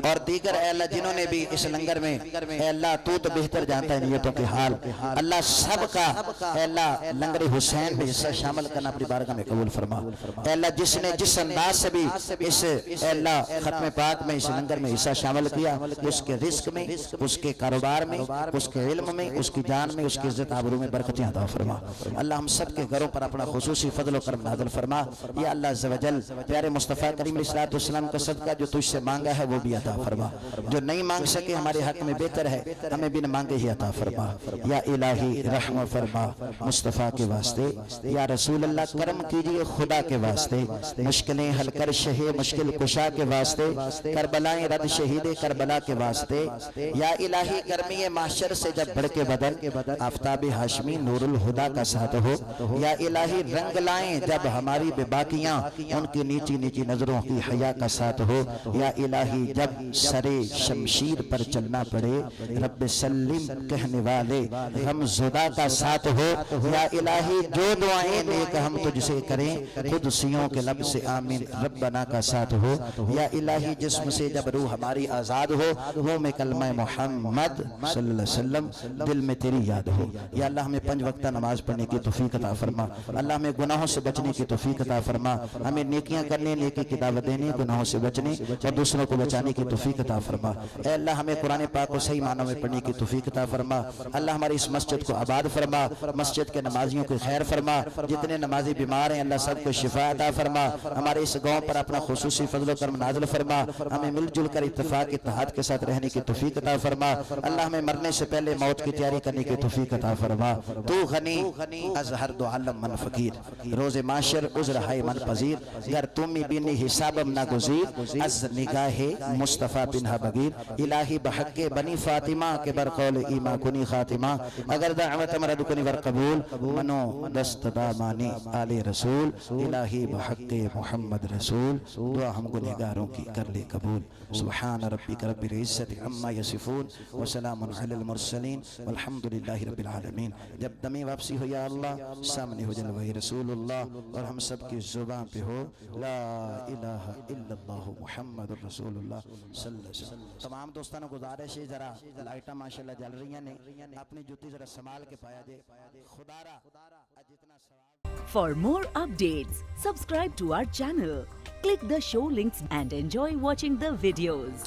اور دیگر اے اللہ جنہوں نے بھی اس لنگر میں، اے اللہ تو بہتر جانتا ہے نیتوں کے حال، اللہ سب کا اے اللہ لنگر حسین میں حصہ شامل کرنا اپنی بارگاہ میں قبول فرما۔ اے اللہ جس نے جس انداز سے بھی اس اے اللہ ختم پاک میں اس لنگر میں حصہ شامل کیا، اس کے رزق میں، اس کے کاروبار میں، اس کے علم میں، اس کی جان میں، اس کی عزت آبرو میں برکتیں عطا فرما۔ اللہ ہم سب کے گھروں پر اپنا خصوصی فضل و کرم نازل فرما۔ یا اللہ عز و جل پیارے مصطفیٰ کریم علیہ السلام کا صدقہ جو تجھ سے مانگا ہے وہ بھی عطا فرما، جو نہیں مانگ سکے ہمارے حق میں بہتر ہے، ہمیں بن مانگے ہی عطا فرما۔ یا الہی رحم فرما مصطفیٰ کے واسطے، یا رسول اللہ کرم کیجئے خدا کے واسطے، مشکلیں حل کر شہ مشکل کشا کے واسطے، کربلائیں رد شہید کربلا کے واسطے۔ یا الہی گرمی معاشر سے جب بڑھ کے بدن آفتاب ہاشمی نور الہدا کا ساتھ ہو، یا الہی رنگ لائیں جب ہماری بے باکیاں ان کی نیچی نیچی نظروں کی حیا کا ساتھ ہو، یا الہی جب سرے شمشیر پر چلنا پڑے رب سلم کہنے والے غم زدہ کا ساتھ ہو، یا الہی جو دعائیں نیک ہم تجھ سے کریں قدسیوں کے لب سے آمین ربنا کا ساتھ ہو، یا الہی جسم سے جب روح ہماری آزاد ہو، منہ میں کلمہ محمد صلی اللہ علیہ وسلم، دل میں تیری یاد ہو۔ یا اللہ ہمیں 5 وقتہ نماز پڑھنے کی توفیق عطا فرما، اللہ ہمیں گناہوں سے بچنے کی توفیق عطا فرما، ہمیں نیکیاں کرنے، نیکی کی دعوت دینے، گناہوں سے بچنے اور دوسروں کو بچانے کی توفیق عطا فرما۔ اے اللہ ہمیں قرآن پاک کو صحیح معنوں میں پڑھنے کی توفیق عطا فرما۔ اللہ ہماری اس مسجد کو آباد فرما، مسجد کے نمازیوں کو خیر فرما، جتنے نمازی بیمار ہیں اللہ سب کو شفا عطا فرما۔ ہمارے اس گاؤں پر اپنا خصوصی فضل و کرم نازل فرما، ہمیں مل جل کر اتفاق اتحاد کے ساتھ رہنے کی توفیق عطا فرما۔ اللہ ہمیں مرنے سے پہلے موت کی تیاری کرنے کی توفیق عطا فرما۔ تو غنی از ہر دو عالم من فقیر، روز معاشر عذر ہے من پذیر، گر تمی بینی حسابم ناگزیر، از نگاہ مصطفیٰ بنہا بغیر، الہی بحق بنی فاطمہ کے برقول ایما کنی خاتمہ، اگر دعوت مرد کنی ور قبول، منو دست دامانی آل رسول، الہی بحق محمد رسول، دعا ہم گنہگاروں کی کر لے قبول۔ سبحان ربک رب العزت عما یصفون وسلام علی المرسلین والحمدللہ رب العالمین۔ جب دمی واپسی ہو یا اللہ سامنے ہو جلوہ رسول اللہ، اور ہم سب کی زبان پہ ہو لا الہ الا اللہ محمد رسول اللہ صلی اللہ علیہ وسلم۔ تمام دوستانوں گزارش ہے ذرا لائٹاں ماشاءاللہ جل رہی ہیں، اپنی جوتی ذرا سنبھال کے پایا دے خدا را جتنا ثواب۔ For more updates, subscribe to our channel, click the show links and enjoy watching the videos.